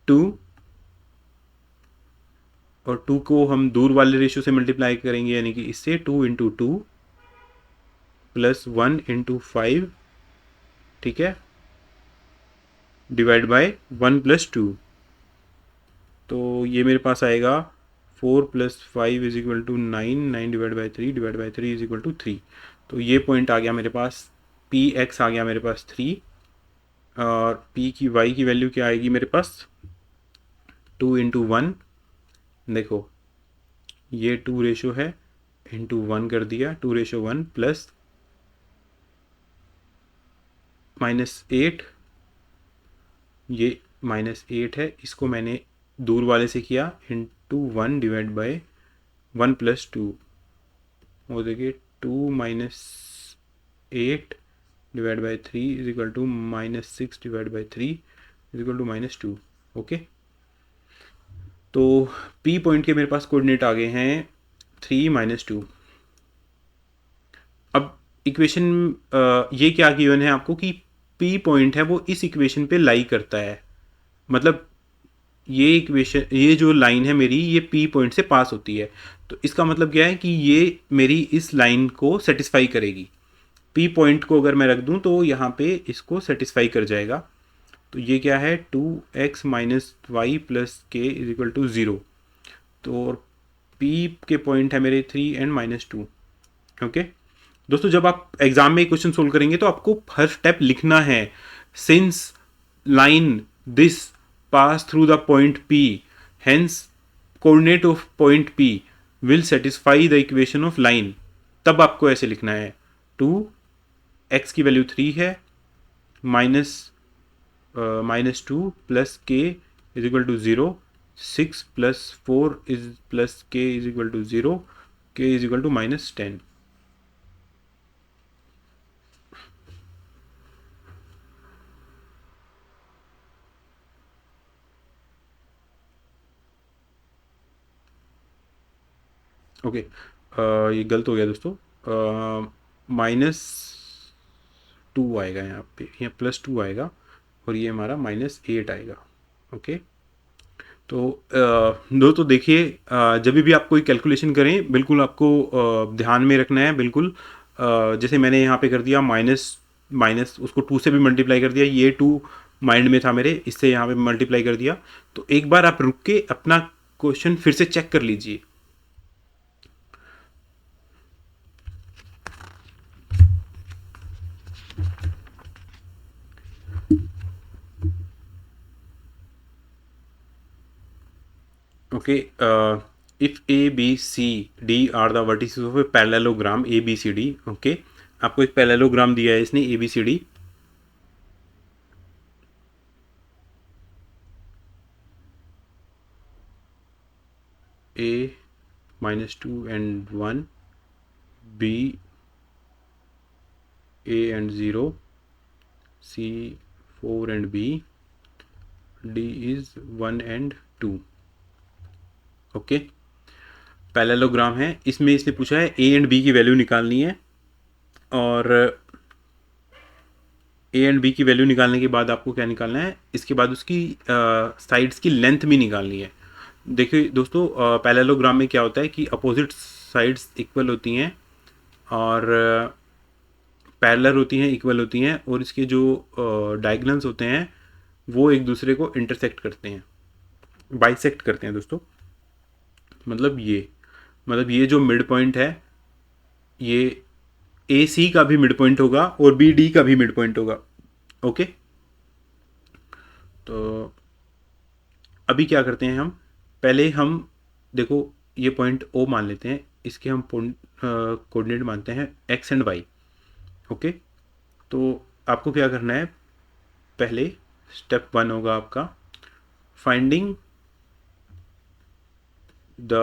2, और 2 को हम दूर वाले रेशियो से मल्टीप्लाई करेंगे, यानी कि इससे 2 × 2 + 1 × 5, ठीक है, डिवाइड बाय 1+2। तो ये मेरे पास आएगा 4 + 5 = 9, 9 डिवाइड बाई 3, डिवाइड बाई 3 = 3। तो ये पॉइंट आ गया मेरे पास, पी एक्स आ गया मेरे पास 3, और पी की वाई की वैल्यू क्या आएगी मेरे पास, 2 × 1। देखो ये 2 रेशो है, इंटू 1 कर दिया, 2:1 प्लस -8, ये -8 है, इसको मैंने दूर वाले से किया, इंटू 1 डिवाइड बाय 1+2, वो देखिए 2 - 8 डिवाइड बाय 3 = -6 डिवाइड बाय 3 = -2। ओके, तो P पॉइंट के मेरे पास कोऑर्डिनेट आ गए हैं 3 - 2। अब इक्वेशन ये क्या गिवन है आपको कि P पॉइंट है वो इस इक्वेशन पे लाई करता है, मतलब ये इक्वेशन, ये जो लाइन है मेरी, ये P पॉइंट से पास होती है, तो इसका मतलब क्या है कि ये मेरी इस लाइन को सेटिस्फाई करेगी। P पॉइंट को अगर मैं रख दूं तो यहाँ पे इसको सेटिस्फाई कर जाएगा। तो ये क्या है, 2x - y + k = 0। तो P के पॉइंट है मेरे 3 और -2। ओके दोस्तों, जब आप एग्जाम में क्वेश्चन सोल्व करेंगे तो आपको हर स्टेप लिखना है। Since line this pass through the point P, hence coordinate of point P will satisfy the equation of line, तब आपको ऐसे लिखना है। 2x की वैल्यू 3 है, -2 + k = 0, 6 + 4 + k = 0, k = -10। ओके, ये गलत हो गया दोस्तों, -2 आएगा यहाँ पे, यहाँ +2 आएगा, और ये हमारा -8 आएगा। ओके, तो दोस्तों देखिए, जब भी आप कोई कैलकुलेशन करें, बिल्कुल आपको ध्यान में रखना है, बिल्कुल जैसे मैंने यहाँ पे कर दिया माइनस माइनस, उसको 2 से भी मल्टीप्लाई कर दिया, ये 2 माइंड में था मेरे, इससे यहाँ पे मल्टीप्लाई कर दिया। तो एक बार आप रुक के अपना क्वेश्चन फिर से चेक कर लीजिए। Okay, if A B C D are the vertices of a parallelogram A B C D. Okay, आपको एक पैरेललोग्राम दिया है इसने A B C D. A -2 and 1, B A and 0, C 4 and B, D is 1 and 2। Okay, parallelogram है, इसमें इसने पूछा है ए एंड बी की वैल्यू निकालनी है, और ए एंड बी की वैल्यू निकालने के बाद आपको क्या निकालना है, इसके बाद उसकी साइड्स की लेंथ भी निकालनी है। देखिए दोस्तों, पैरेललोग्राम में क्या होता है कि अपोजिट साइड्स इक्वल होती हैं और पैरेलल होती हैं, इक्वल होती हैं, और इसके जो डायगोनल्स होते हैं वो एक दूसरे को इंटरसेक्ट करते हैं, बाइसेक्ट करते हैं दोस्तों। मतलब ये जो मिड पॉइंट है, ये ए सी का भी मिड पॉइंट होगा और बी डी का भी मिड पॉइंट होगा। ओके, तो अभी क्या करते हैं हम, पहले हम देखो ये पॉइंट ओ मान लेते हैं, इसके हम कोऑर्डिनेट मानते हैं एक्स एंड वाई। ओके, तो आपको क्या करना है, पहले स्टेप 1 होगा आपका finding the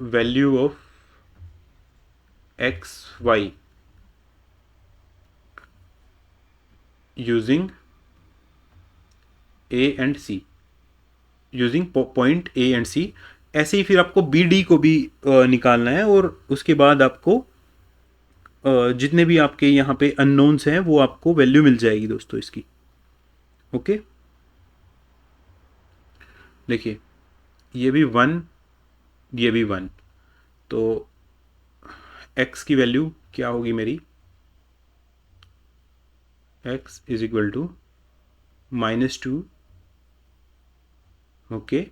value of x Y using A and C, using point A and C. ऐसे ही फिर आपको बी डी को भी निकालना है, और उसके बाद आपको जितने भी आपके यहाँ पे अननोन्स हैं वो आपको वैल्यू मिल जाएगी दोस्तों इसकी। ओके, देखिए ये भी 1, ये भी 1, तो x की वैल्यू क्या होगी मेरी, x is equal to -2, okay,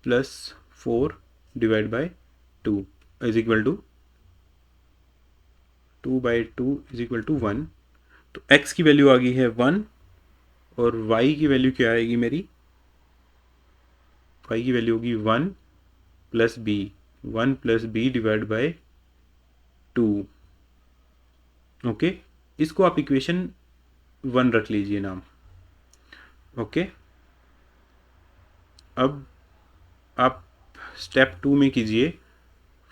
+4 divide by 2 is equal to 2/2 is equal to 1। तो x की वैल्यू आ गई है 1, और y की वैल्यू क्या आएगी मेरी, y की वैल्यू होगी 1 + b, 1 + b divide by 2। Okay, इसको आप इक्वेशन 1 रख लीजिए नाम। ओके, अब आप स्टेप 2 में कीजिए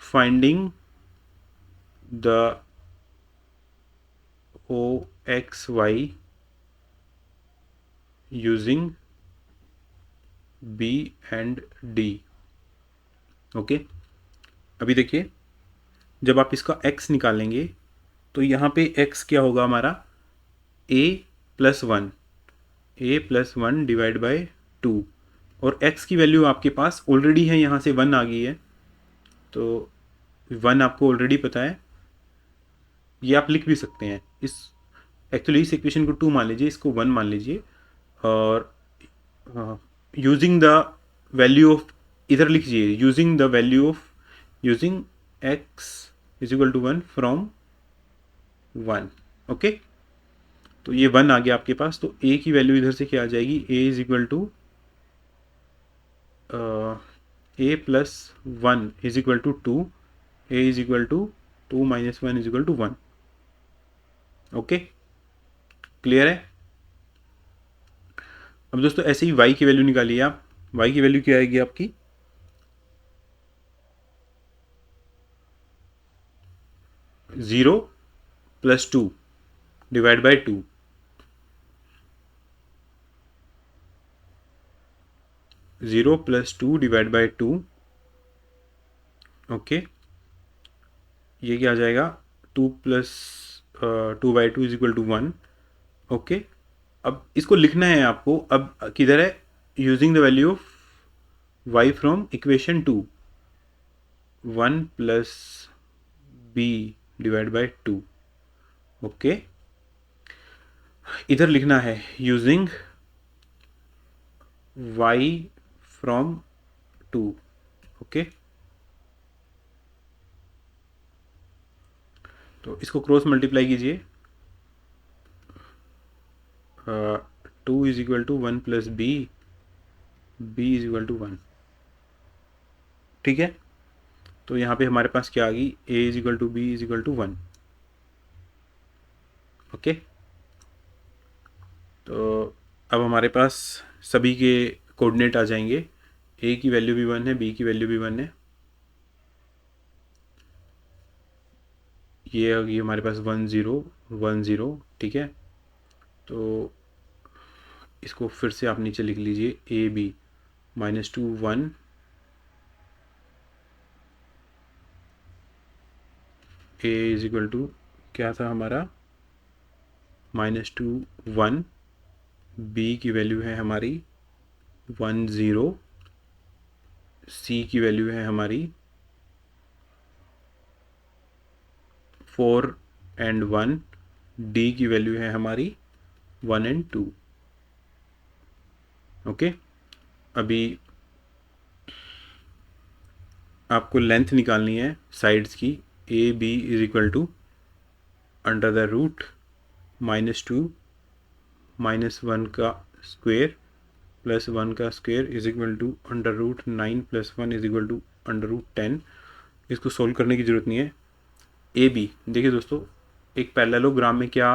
finding the O X Y using B and D. Okay, अभी देखिए जब आप इसका x निकालेंगे तो यहाँ पे x क्या होगा हमारा, a + 1, a + 1 डिवाइड बाय 2, और x की वैल्यू आपके पास ऑलरेडी है, यहाँ से 1 आ गई है, तो 1 आपको ऑलरेडी पता है, ये आप लिख भी सकते हैं। एक्चुअली इस इक्वेशन को 2 मान लीजिए, इसको 1 मान लीजिए, और यूजिंग द वैल्यू ऑफ, इधर लिखिए using the value of, using x is equal to 1 from 1। Okay, तो ये 1 आ गया आपके पास, तो a की वैल्यू इधर से क्या आ जाएगी, a is equal to a + 1 is equal to 2, a is equal to 2 - 1 is equal to 1। Okay, clear है। अब दोस्तों ऐसे ही y की वैल्यू निकालिए आप, y की वैल्यू क्या आएगी आपकी, 0 + 2 divide by 2, 0 + 2 divide by 2। Okay, ये क्या आ जाएगा, 2 + 2/2 इज इक्वल टू 1। ओके, अब इसको लिखना है आपको, अब किधर है, using the value of y from equation 2, 1 + b divide by 2। Okay, इधर लिखना है यूजिंग y फ्रॉम 2। ओके, तो इसको क्रॉस मल्टीप्लाई कीजिए, 2 is equal to 1 + b, b is equal to 1। ठीक है, तो यहाँ पे हमारे पास क्या आ गई, a is equal to B is equal to 1। Okay, तो अब हमारे पास सभी के कोऑर्डिनेट आ जाएंगे। a की वैल्यू भी 1 है, b की वैल्यू भी 1 है, ये आ गई हमारे पास 1 0 1 0। ठीक है, तो इसको फिर से आप नीचे लिख लीजिए, A B -2 1 a is equal to क्या था हमारा, -2 1, b की वैल्यू है हमारी 1 0, c की वैल्यू है हमारी 4 एंड 1, d की वैल्यू है हमारी 1 एंड 2। ओके, अभी आपको लेंथ निकालनी है साइड्स की, A B is equal to under the root -2 -1 का स्क्वेयर प्लस 1 का square is equal to under root 9 + 1 is equal to under root 10। इसको सोल्व करने की ज़रूरत नहीं है। ए बी, देखिए दोस्तों, एक पैरेललोग्राम में क्या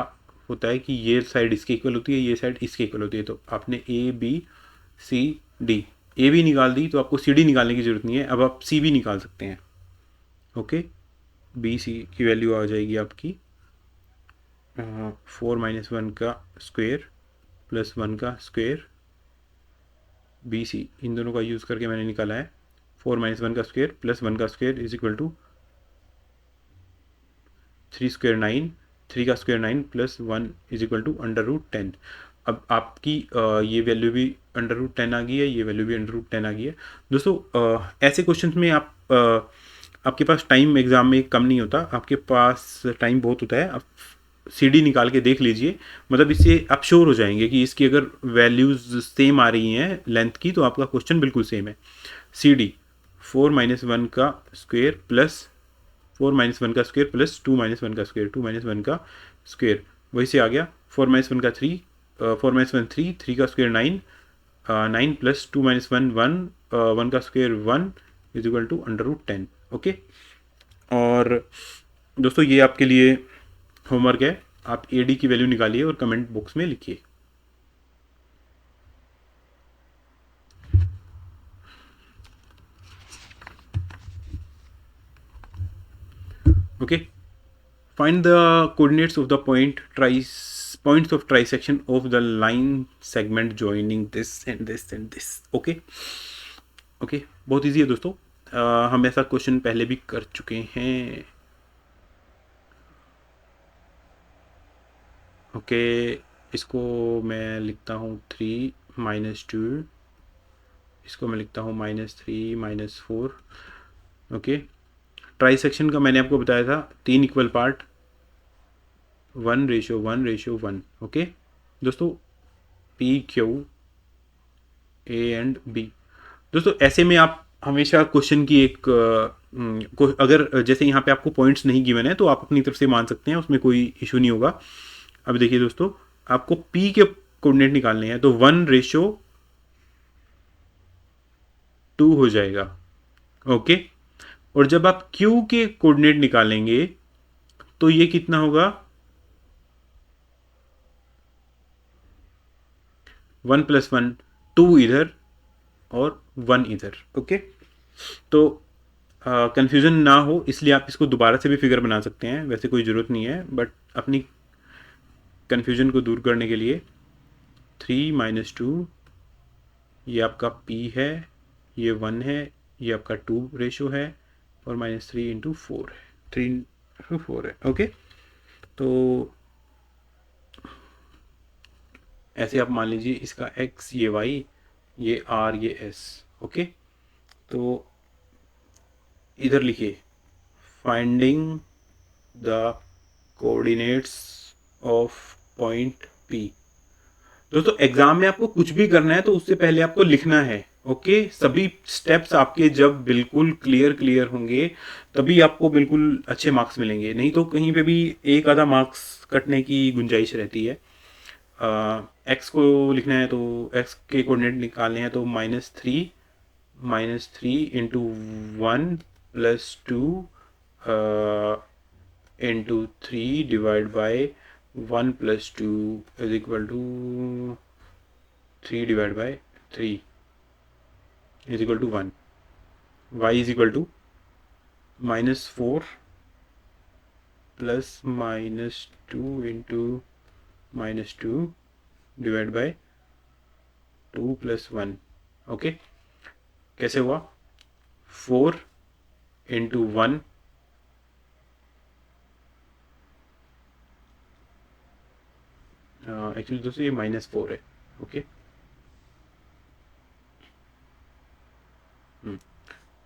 होता है कि ये साइड इसके इक्वल होती है, ये साइड इसके इक्वल होती है। तो आपने A B C D, A B निकाल दी, तो आपको सी डी निकालने की ज़रूरत नहीं है। अब आप सी भी निकाल सकते हैं। ओके, बी सी की वैल्यू आ जाएगी आपकी 4 - 1 का स्क्वेयर प्लस 1 का स्क्वेयर, बी सी इन दोनों का यूज़ करके मैंने निकाला है 4 - 1 का स्क्वेयर प्लस 1 का square is equal to 3 square 9, 3 का square 9 plus 1 is equal to under root 10। अब आपकी ये वैल्यू भी अंडर रूट 10 आ गई है, ये वैल्यू भी अंडर रूट 10 आ गई है। दोस्तों ऐसे क्वेश्चन में आपके पास टाइम एग्ज़ाम में कम नहीं होता, आपके पास टाइम बहुत होता है। आप सी डी निकाल के देख लीजिए, मतलब इससे आप श्योर हो जाएंगे कि इसकी अगर वैल्यूज़ सेम आ रही हैं लेंथ की, तो आपका क्वेश्चन बिल्कुल सेम है। सी डी 4 - 1 का स्क्वेयर प्लस 4 - 1 का स्क्वेयर प्लस 2 - 1 का स्क्वेयर, 2 - 1 का स्क्वेयर वही से आ गया 4 - 1 का 3, 4 - 1 3, 3 का स्क्वेयर 9, 9 प्लस 2 - 1 1, 1 का square 1 is equal to under root 10। Okay, और दोस्तों ये आपके लिए होमवर्क है, आप ए डी की वैल्यू निकालिए और कमेंट बॉक्स में लिखिए। Okay, find the coordinates of the points of trisection of the line segment joining this and this and this। Okay okay, बहुत इजी है दोस्तों, हम ऐसा क्वेश्चन पहले भी कर चुके हैं। ओके, इसको मैं लिखता हूँ 3 - 2, इसको मैं लिखता हूँ -3 - 4। ओके, ट्राइसेक्शन का मैंने आपको बताया था 3 इक्वल पार्ट, 1:1:1। ओके दोस्तों, P Q A and B. दोस्तों ऐसे में आप हमेशा क्वेश्चन की एक अगर जैसे यहाँ पे आपको पॉइंट्स नहीं गिवन है तो आप अपनी तरफ से मान सकते हैं, उसमें कोई इशू नहीं होगा। अब देखिए दोस्तों, आपको पी के कोऑर्डिनेट निकालने हैं, तो 1:2 हो जाएगा। ओके, और जब आप क्यू के कोऑर्डिनेट निकालेंगे तो ये कितना होगा, 1 + 1, 2 इधर और 1 इधर। ओके, तो कंफ्यूजन ना हो इसलिए आप इसको दोबारा से भी फिगर बना सकते हैं, वैसे कोई ज़रूरत नहीं है, बट अपनी कंफ्यूजन को दूर करने के लिए 3 - 2, ये आपका P है, ये 1 है, ये आपका 2 रेशो है, और -3 × 4 है, 3 × 4 है। ओके, तो ऐसे आप मान लीजिए इसका x, ये y, ये r, ये s। ओके, तो इधर लिखिए finding the coordinates of point P। दोस्तों एग्जाम में आपको कुछ भी करना है तो उससे पहले आपको लिखना है। ओके, सभी स्टेप्स आपके जब बिल्कुल क्लियर होंगे तभी आपको बिल्कुल अच्छे मार्क्स मिलेंगे, नहीं तो कहीं पे भी एक आधा मार्क्स कटने की गुंजाइश रहती है। एक्स को लिखना है तो एक्स के कोऑर्डिनेट निकालने हैं, तो -3 -3 into 1 plus 2 into 3 divide by 1 plus 2 is equal to 3 divide by 3 is equal to 1. y is equal to -4 plus -2 into -2 divide by 2 plus 1. Okay, कैसे हुआ? 4 इंटू 1 एक्चुअली दोस्तों ये -4 है. ओके,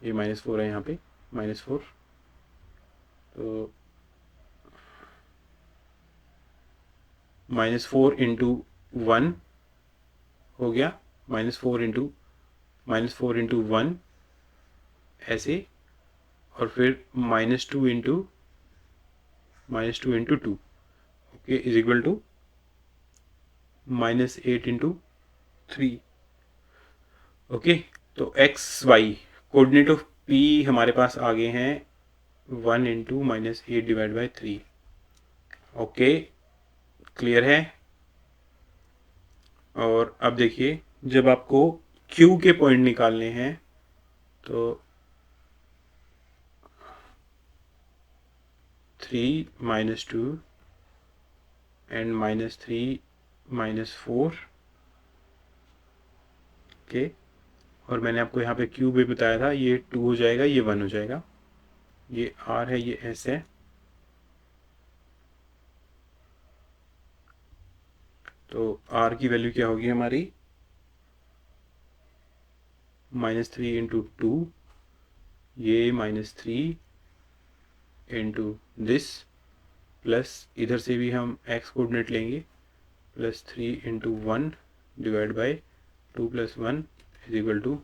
ये -4 है यहाँ पे, -4. तो -4 इंटू 1 हो गया, -4 इंटू 1 ऐसे, और फिर -2 into 2. Okay, is equal to -8 into 3. Okay, तो x y coordinate of P हमारे पास आ गए हैं 1 into -8 divide by 3. Okay, clear है? और अब देखिए, जब आपको Q के पॉइंट निकालने हैं तो 3 -2 एंड -3 -4. ओके, और मैंने आपको यहाँ पे Q भी बताया था, ये 2 हो जाएगा, ये 1 हो जाएगा. ये R है, ये S है. तो R की वैल्यू क्या होगी हमारी? -3 इंटू 2, ये -3 इंटू दिस, प्लस इधर से भी हम x कोऑर्डिनेट लेंगे, +3 into 1 divide by 2 plus 1 is equal to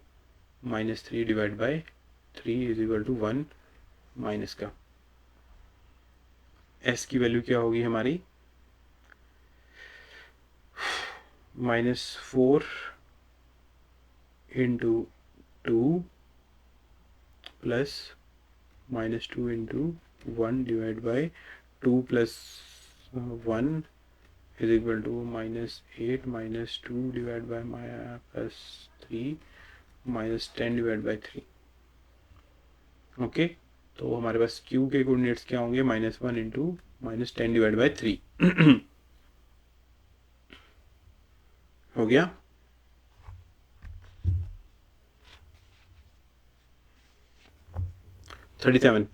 -3 divide by 3 is equal to 1 minus का. s की वैल्यू क्या होगी हमारी? -4 into 2 plus -2 into 1 divide by 2 plus 1 is equal to -8 -2 divide by +3 -10 divide by 3. Okay, तो हमारे पास Q के coordinates क्या होंगे? -1 इंटू -10 डिवाइड बाई 3. हो गया. $37.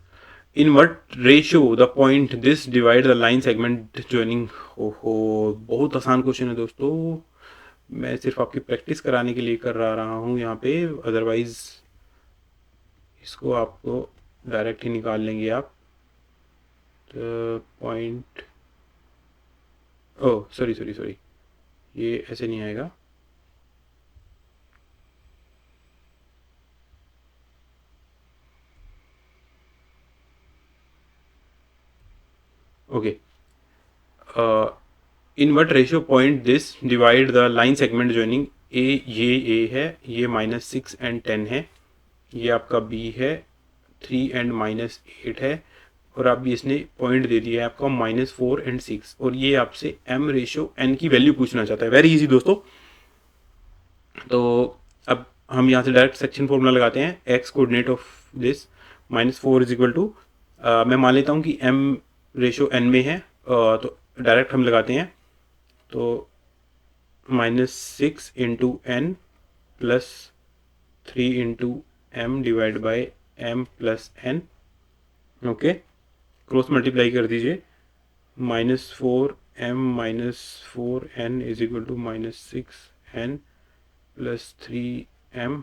In what ratio the point this divide the line segment joining? हो, बहुत आसान क्वेश्चन है दोस्तों. मैं सिर्फ आपकी प्रैक्टिस कराने के लिए कर रहा हूँ यहाँ पे, अदरवाइज इसको आपको डायरेक्ट ही निकाल लेंगे आप. पॉइंट, ओह सॉरी, ये ऐसे नहीं आएगा. Okay, in what ratio point this divide the line segment joining A, ये A है, ये -6 एंड 10 है, ये आपका B है, 3 एंड -8 है, और आप भी इसने पॉइंट दे दिया है आपका -4 एंड 6, और ये आपसे M रेशियो N की वैल्यू पूछना चाहता है. वेरी इजी दोस्तों. तो अब हम यहाँ से डायरेक्ट सेक्शन फॉर्मूला लगाते हैं. X coordinate of this -4 is equal to, मैं मान लेता हूँ कि M रेशियो N में है, तो डायरेक्ट हम लगाते हैं. तो -6 into N plus 3 into M divide by M plus N. Okay, cross multiply कर दीजिए. -4M -4N is equal to -6N plus 3M.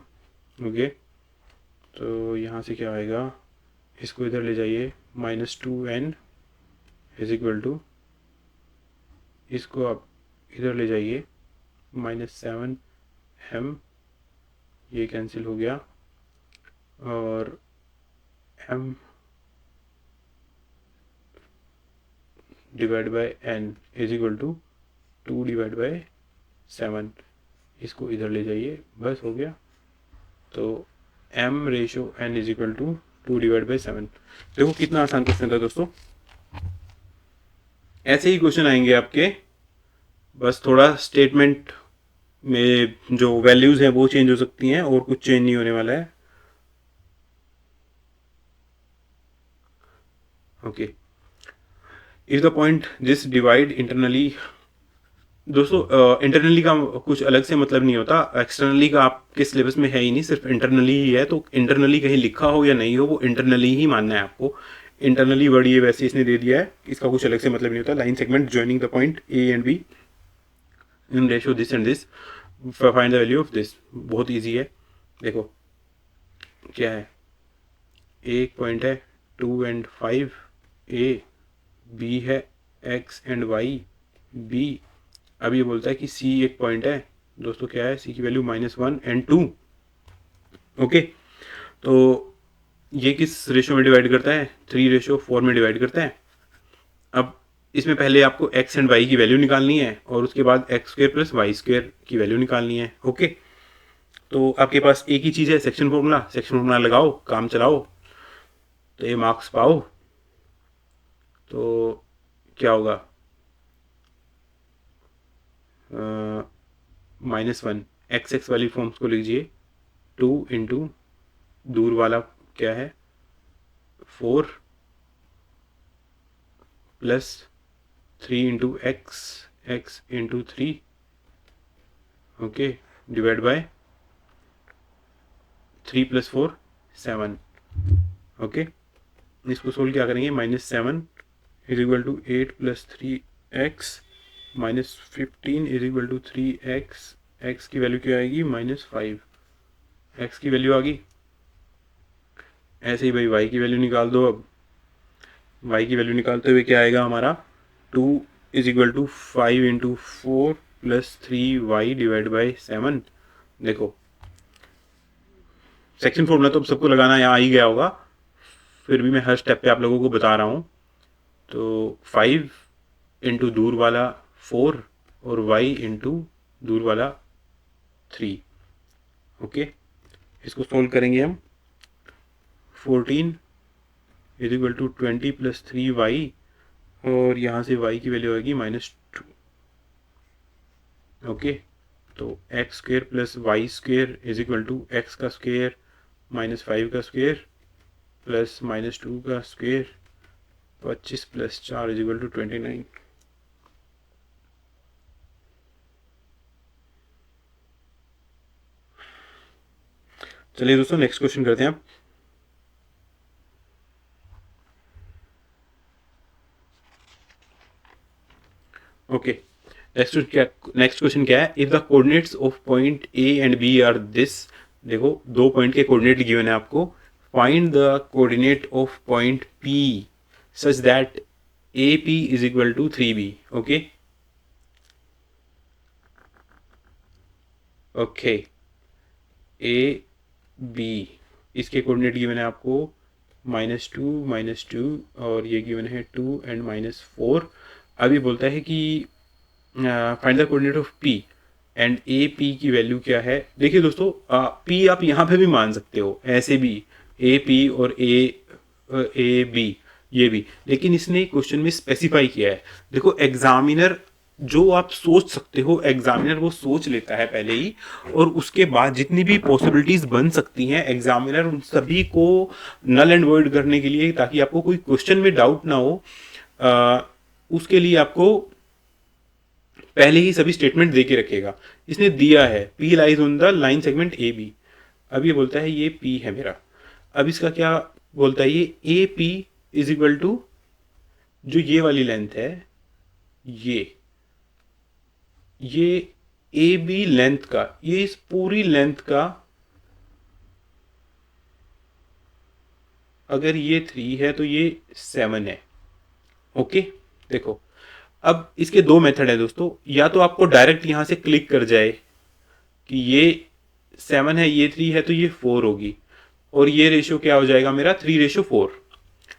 Okay, तो यहाँ से क्या आएगा? इसको इधर ले जाइए. -2N इज इक्वल टू, इसको आप इधर ले जाइए, -7M, ये कैंसिल हो गया, और M divide by N is equal to 2 divide by 7. इसको इधर ले जाइए, बस हो गया. तो m ratio n is equal to 2/7। देखो कितना आसान क्वेश्चन था दोस्तों। ऐसे ही क्वेश्चन आएंगे आपके, बस थोड़ा स्टेटमेंट में जो वैल्यूज हैं वो चेंज हो सकती हैं और कुछ चेंज नहीं होने वाला है। Okay, if the point this divide internally, दोस्तों इंटरनली का कुछ अलग से मतलब नहीं होता, एक्सटर्नली का आपके सिलेबस में है ही नहीं, सिर्फ इंटरनली ही है। तो इंटरनली कहीं लिखा हो या नहीं हो, वो इंटरनली ही मानना है आपको। इंटरनली वर्ड ये वैसे इसने दे दिया है, इसका कुछ अलग से मतलब नहीं होता। Line segment joining the point A and be in ratio this and this, find the value of this. बहुत ईजी है। देखो क्या है, एक पॉइंट है 2 एंड 5 ए, बी है x एंड y बी। अब ये बोलता है कि c एक पॉइंट है दोस्तों, क्या है c की वैल्यू -1 एंड 2। ओके, तो ये किस रेशो में डिवाइड करता है, 3:4 में डिवाइड करता है। अब इसमें पहले आपको x एंड y की वैल्यू निकालनी है और उसके बाद x² + y² की वैल्यू निकालनी है। ओके, तो आपके पास एक ही चीज़ है, सेक्शन फॉर्मूला लगाओ, काम चलाओ, तो ये मार्क्स पाओ। तो क्या होगा, -1 x वाली फॉर्म्स को लीजिए, 2 इंटू दूर वाला क्या है 4 plus 3 into x into 3, okay, divide by 3 + 4 7। Okay, इसको सोल्व क्या करेंगे, -7 is equal to 8 + 3x -15 is equal to 3x। x की वैल्यू क्या आएगी, -5। x की वैल्यू आ गई। ऐसे ही भाई y की वैल्यू निकाल दो। अब y की वैल्यू निकालते हुए क्या आएगा हमारा, 2 is equal to 5 into 4 plus 3y divide by 7। देखो सेक्शन फॉर्मूला तो सबको लगाना यहाँ आ ही गया होगा, फिर भी मैं हर स्टेप पे आप लोगों को बता रहा हूँ। तो 5 इंटू दूर वाला 4 और y इंटू दूर वाला 3। ओके, इसको सोल्व करेंगे हम। 14 इज इक्वल टू 20 + 3y और यहाँ से y की वैल्यू आएगी -2। ओके, तो x² + y² is equal to x का स्क्वेयर -5 का स्क्वेयर प्लस -2 का स्क्वेयर, 25 + 4 इज इक्वल टू 29। चलिए दोस्तों नेक्स्ट क्वेश्चन करते हैं आप। ओके, नेक्स्ट क्वेश्चन क्या है, if the coordinates of point A and B are this. देखो दो पॉइंट के कोऑर्डिनेट गिवन है आपको, find the coordinate of point P such that A P is equal to 3b। Okay okay, A B इसके coordinate given है आपको -2 -2 और ये गिवन है 2 एंड -4। अभी बोलता है कि find the coordinate of P and A P की वैल्यू क्या है। देखिए दोस्तों, पी आप यहाँ पे भी मान सकते हो, ऐसे भी ए पी और ए बी ये भी, लेकिन इसने क्वेश्चन में स्पेसिफाई किया है। देखो एग्जामिनर जो आप सोच सकते हो, एग्जामिनर वो सोच लेता है पहले ही, और उसके बाद जितनी भी पॉसिबिलिटीज बन सकती हैं एग्जामिनर उन सभी को नल एंड वॉइड करने के लिए, ताकि आपको कोई क्वेश्चन में डाउट ना हो, उसके लिए आपको पहले ही सभी स्टेटमेंट दे के रखेगा। इसने दिया है P lies on the line segment A B. अब ये बोलता है ये P है मेरा। अब इसका क्या बोलता है, ये A P is equal to जो ये वाली लेंथ है, ये ए बी लेंथ का, ये इस पूरी लेंथ का, अगर ये 3 है तो ये 7 है। ओके, देखो अब इसके दो मेथड है दोस्तों, या तो आपको डायरेक्ट यहां से क्लिक कर जाए कि ये 7 है ये 3 है तो ये 4 होगी, और ये रेशियो क्या हो जाएगा मेरा 3:4।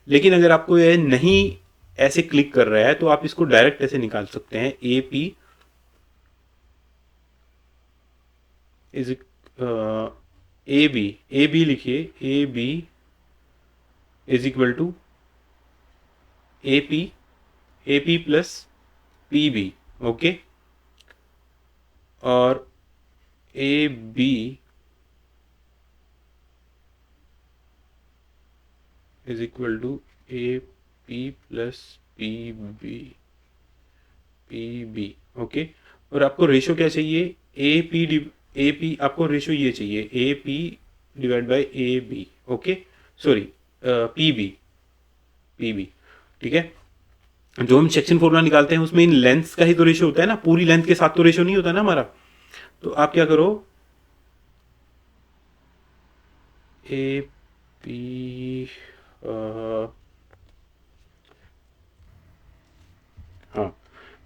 लेकिन अगर आपको ये नहीं ऐसे क्लिक कर रहा है तो आप इसको डायरेक्ट ऐसे निकाल सकते हैं, A P is A B लिखिए, A B is equal to A P plus P B, okay. और A B is equal to A P plus P B, okay. और आपको रेशो क्या चाहिए, ए पी आपको रेशो ये चाहिए, A P divide by A B, okay, sorry P B, ठीक है। जो हम सेक्शन फॉर्मूला निकालते हैं उसमें इन लेंथ का ही तो रेशो होता है ना, पूरी लेंथ के साथ तो रेशो नहीं होता ना हमारा। तो आप क्या करो, ए पी हाँ,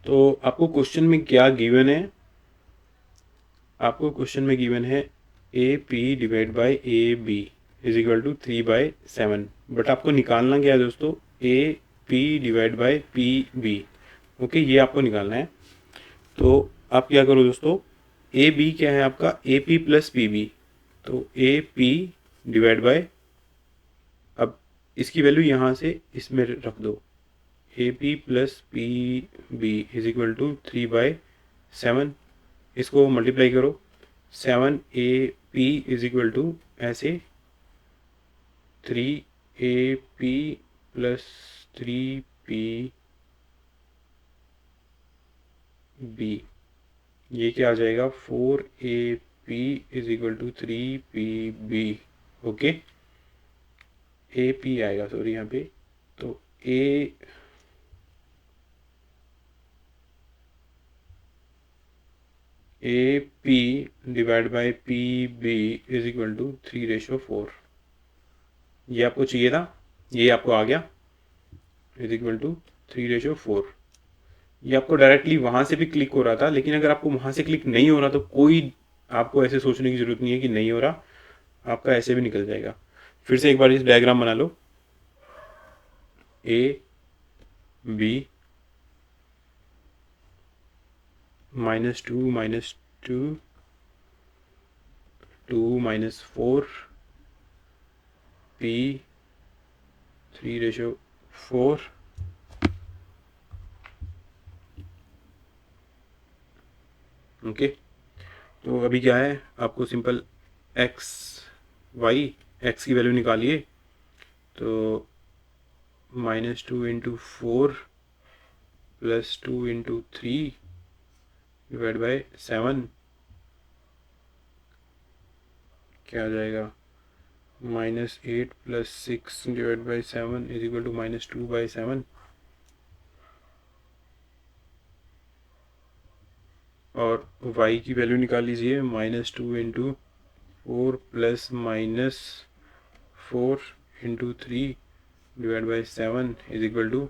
तो आपको क्वेश्चन में क्या गिवन है, आपको क्वेश्चन में गिवन है A P divide by A B is equal to 3/7, but आपको निकालना क्या है दोस्तों, A P divide by P B, okay, ये आपको निकालना है। तो आप क्या करो दोस्तों, ए बी क्या है आपका, A P plus P B, तो ए पी डिवाइड बाय, अब इसकी वैल्यू यहाँ से इसमें रख दो, A P plus P B is equal to 3/7, इसको मल्टीप्लाई करो, 7 A P is equal to ऐसे 3 A P plus 3 P B, ये क्या आ जाएगा, 4 A P is equal to 3 P B, okay. A P आएगा, सॉरी यहाँ पे, तो A P divide by P B is equal to 3/4, ये आपको चाहिए था, ये आपको आ गया, इज इक्वल टू 3/4। ये आपको डायरेक्टली वहाँ से भी क्लिक हो रहा था, लेकिन अगर आपको वहाँ से क्लिक नहीं हो रहा तो कोई आपको ऐसे सोचने की ज़रूरत नहीं है कि नहीं हो रहा, आपका ऐसे भी निकल जाएगा। फिर से एक बार इस डायग्राम बना लो, ए बी -2 2 -4 पी 3/4, ओके। तो अभी क्या है, आपको सिंपल एक्स की वैल्यू निकालिए, तो -2 × 4 + 2 × 3 डिवाइड बाय 7, क्या आ जाएगा, -8 + 6 divide by 7 is equal to -2/7, और y की वैल्यू निकाल लीजिए, -2 × 4 + -4 × 3 divide by 7 is equal to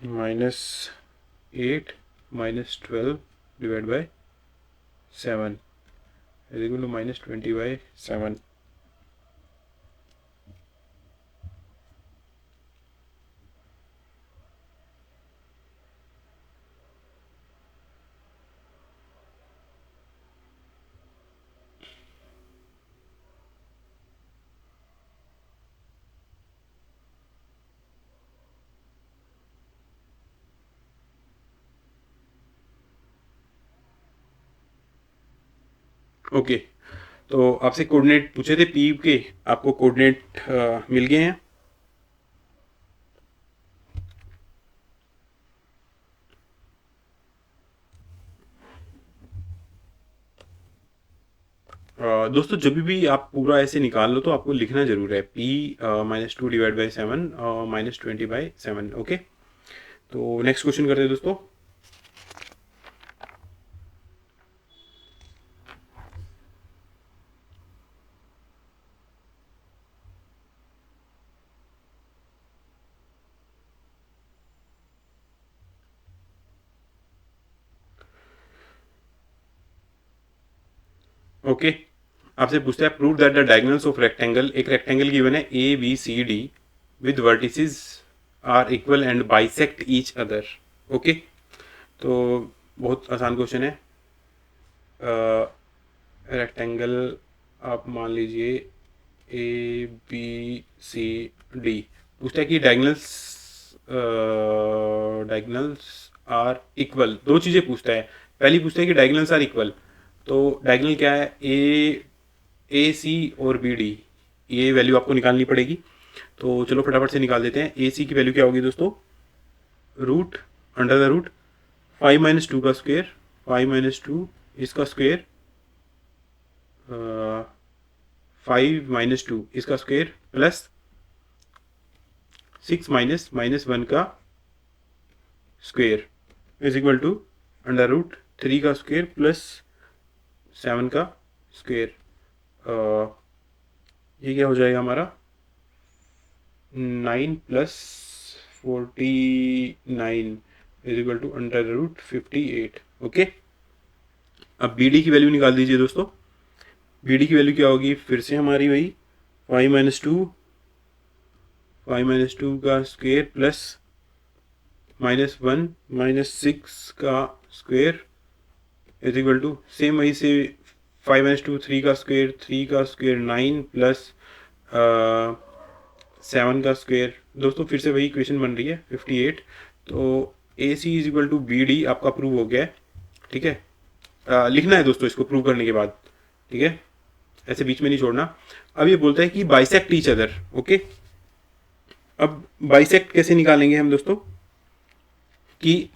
-8 -12 divide by 7 is equal to -20/7। Okay, तो आपसे कोऑर्डिनेट पूछे थे पी के, आपको कोऑर्डिनेट मिल गए हैं। दोस्तों जब भी आप पूरा ऐसे निकाल लो तो आपको लिखना जरूर है p -2 डिवाइड बाई 7 -20/7, ओके। तो नेक्स्ट क्वेश्चन करते हैं दोस्तों। ओके, आपसे पूछता है prove that the diagonals of rectangle, एक रेक्टेंगल गिवन है A B C D with vertices are equal and bisect each other, okay. तो बहुत आसान क्वेश्चन है, रेक्टेंगल आप मान लीजिए ए बी सी डी, पूछता है कि डायगनल्स आर इक्वल, दो चीज़ें पूछता है। पहली पूछता है कि डायगनल्स आर इक्वल, तो डायगनल क्या है, ए सी और बी डी, ये वैल्यू आपको निकालनी पड़ेगी। तो चलो फटाफट से निकाल देते हैं। ए सी की वैल्यू क्या होगी दोस्तों, रूट अंडर द रूट 5 - 2 का स्क्वेयर, 5 - 2 इसका स्क्वेयर, 5 - 2 इसका स्क्वेयर प्लस 6 -1 का square is equal to under root 3 का स्क्वेयर प्लस 7 का स्क्वेयर। ये क्या हो जाएगा हमारा, 9 + 49 is equal to under root 58। Okay, अब बी डी की वैल्यू निकाल दीजिए दोस्तों। बी डी की वैल्यू क्या होगी, फिर से हमारी वही 5 - 2 का स्क्वेयर प्लस -1 - 6 का square is equal to same वही से 5 - 2 3 का स्क्वेयर, 3 का स्क्वेयर 9 प्लस 7 का स्क्वेयर। दोस्तों फिर से वही इक्वेशन बन रही है 58। तो A C is equal to B D आपका प्रूव हो गया है। ठीक है, लिखना है दोस्तों इसको प्रूव करने के बाद, ठीक है, ऐसे बीच में नहीं छोड़ना। अब ये बोलता है कि बाइसेक्ट ईच अदर। ओके, अब बाइसेक्ट कैसे निकालेंगे हम दोस्तों, कि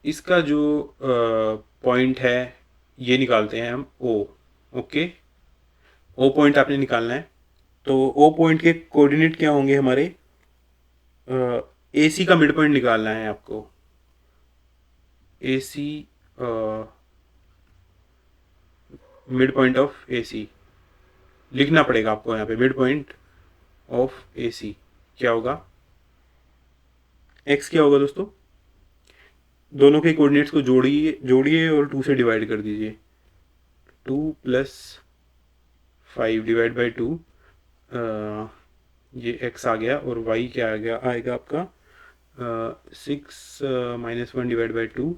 इसका जो पॉइंट है ये निकालते हैं हम ओ। ओके, ओ पॉइंट आपने निकालना है। तो ओ पॉइंट के कोऑर्डिनेट क्या होंगे हमारे, ए सी का मिड पॉइंट निकालना है आपको। ए सी मिड पॉइंट ऑफ ए सी लिखना पड़ेगा आपको यहाँ पे, मिड पॉइंट ऑफ ए सी क्या होगा, एक्स क्या होगा दोस्तों, दोनों के कोऑर्डिनेट्स को जोड़िए और 2 से डिवाइड कर दीजिए। 2 + 5 डिवाइड बाई 2, ये x आ गया, और y क्या आ गया, आएगा आपका 6 - 1 डिवाइड बाई 2।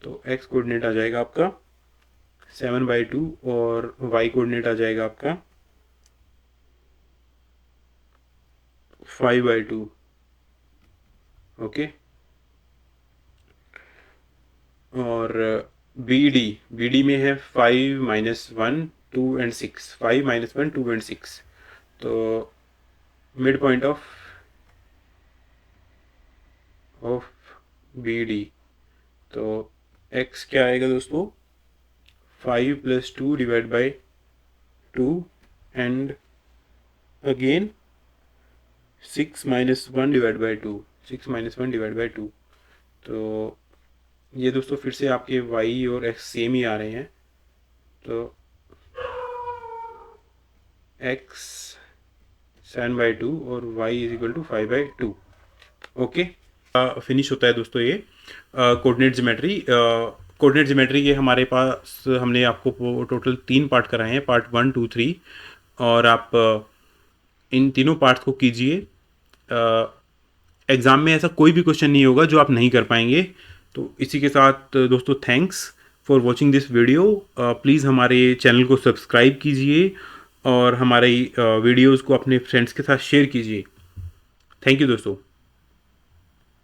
तो x कोऑर्डिनेट आ जाएगा आपका 7/2 और y कोऑर्डिनेट आ जाएगा आपका 5/2। ओके, और बी डी में है 5 - 1 2 and 6, 5 - 1 2 and 6। तो mid point of B D, तो x क्या आएगा दोस्तों, 5 + 2 divide by 2 and again 6 - 1 divide by 2, 6 - 1 divide by 2। तो ये दोस्तों फिर से आपके y और x सेम ही आ रहे हैं। तो x 7/2 और y is equal to 5/2। Okay, finish होता है दोस्तों ये कोऑर्डिनेट ज्योमेट्री। कोऑर्डिनेट ज्योमेट्री के हमारे पास हमने आपको टोटल 3 पार्ट कराए हैं, पार्ट 1 2 3, और आप इन तीनों पार्ट्स को कीजिए। एग्ज़ाम में ऐसा कोई भी क्वेश्चन नहीं होगा जो आप नहीं कर पाएंगे। तो इसी के साथ दोस्तों thanks for watching this video. Please हमारे चैनल को सब्सक्राइब कीजिए और हमारे वीडियोज़ को अपने फ्रेंड्स के साथ शेयर कीजिए। थैंक यू दोस्तों।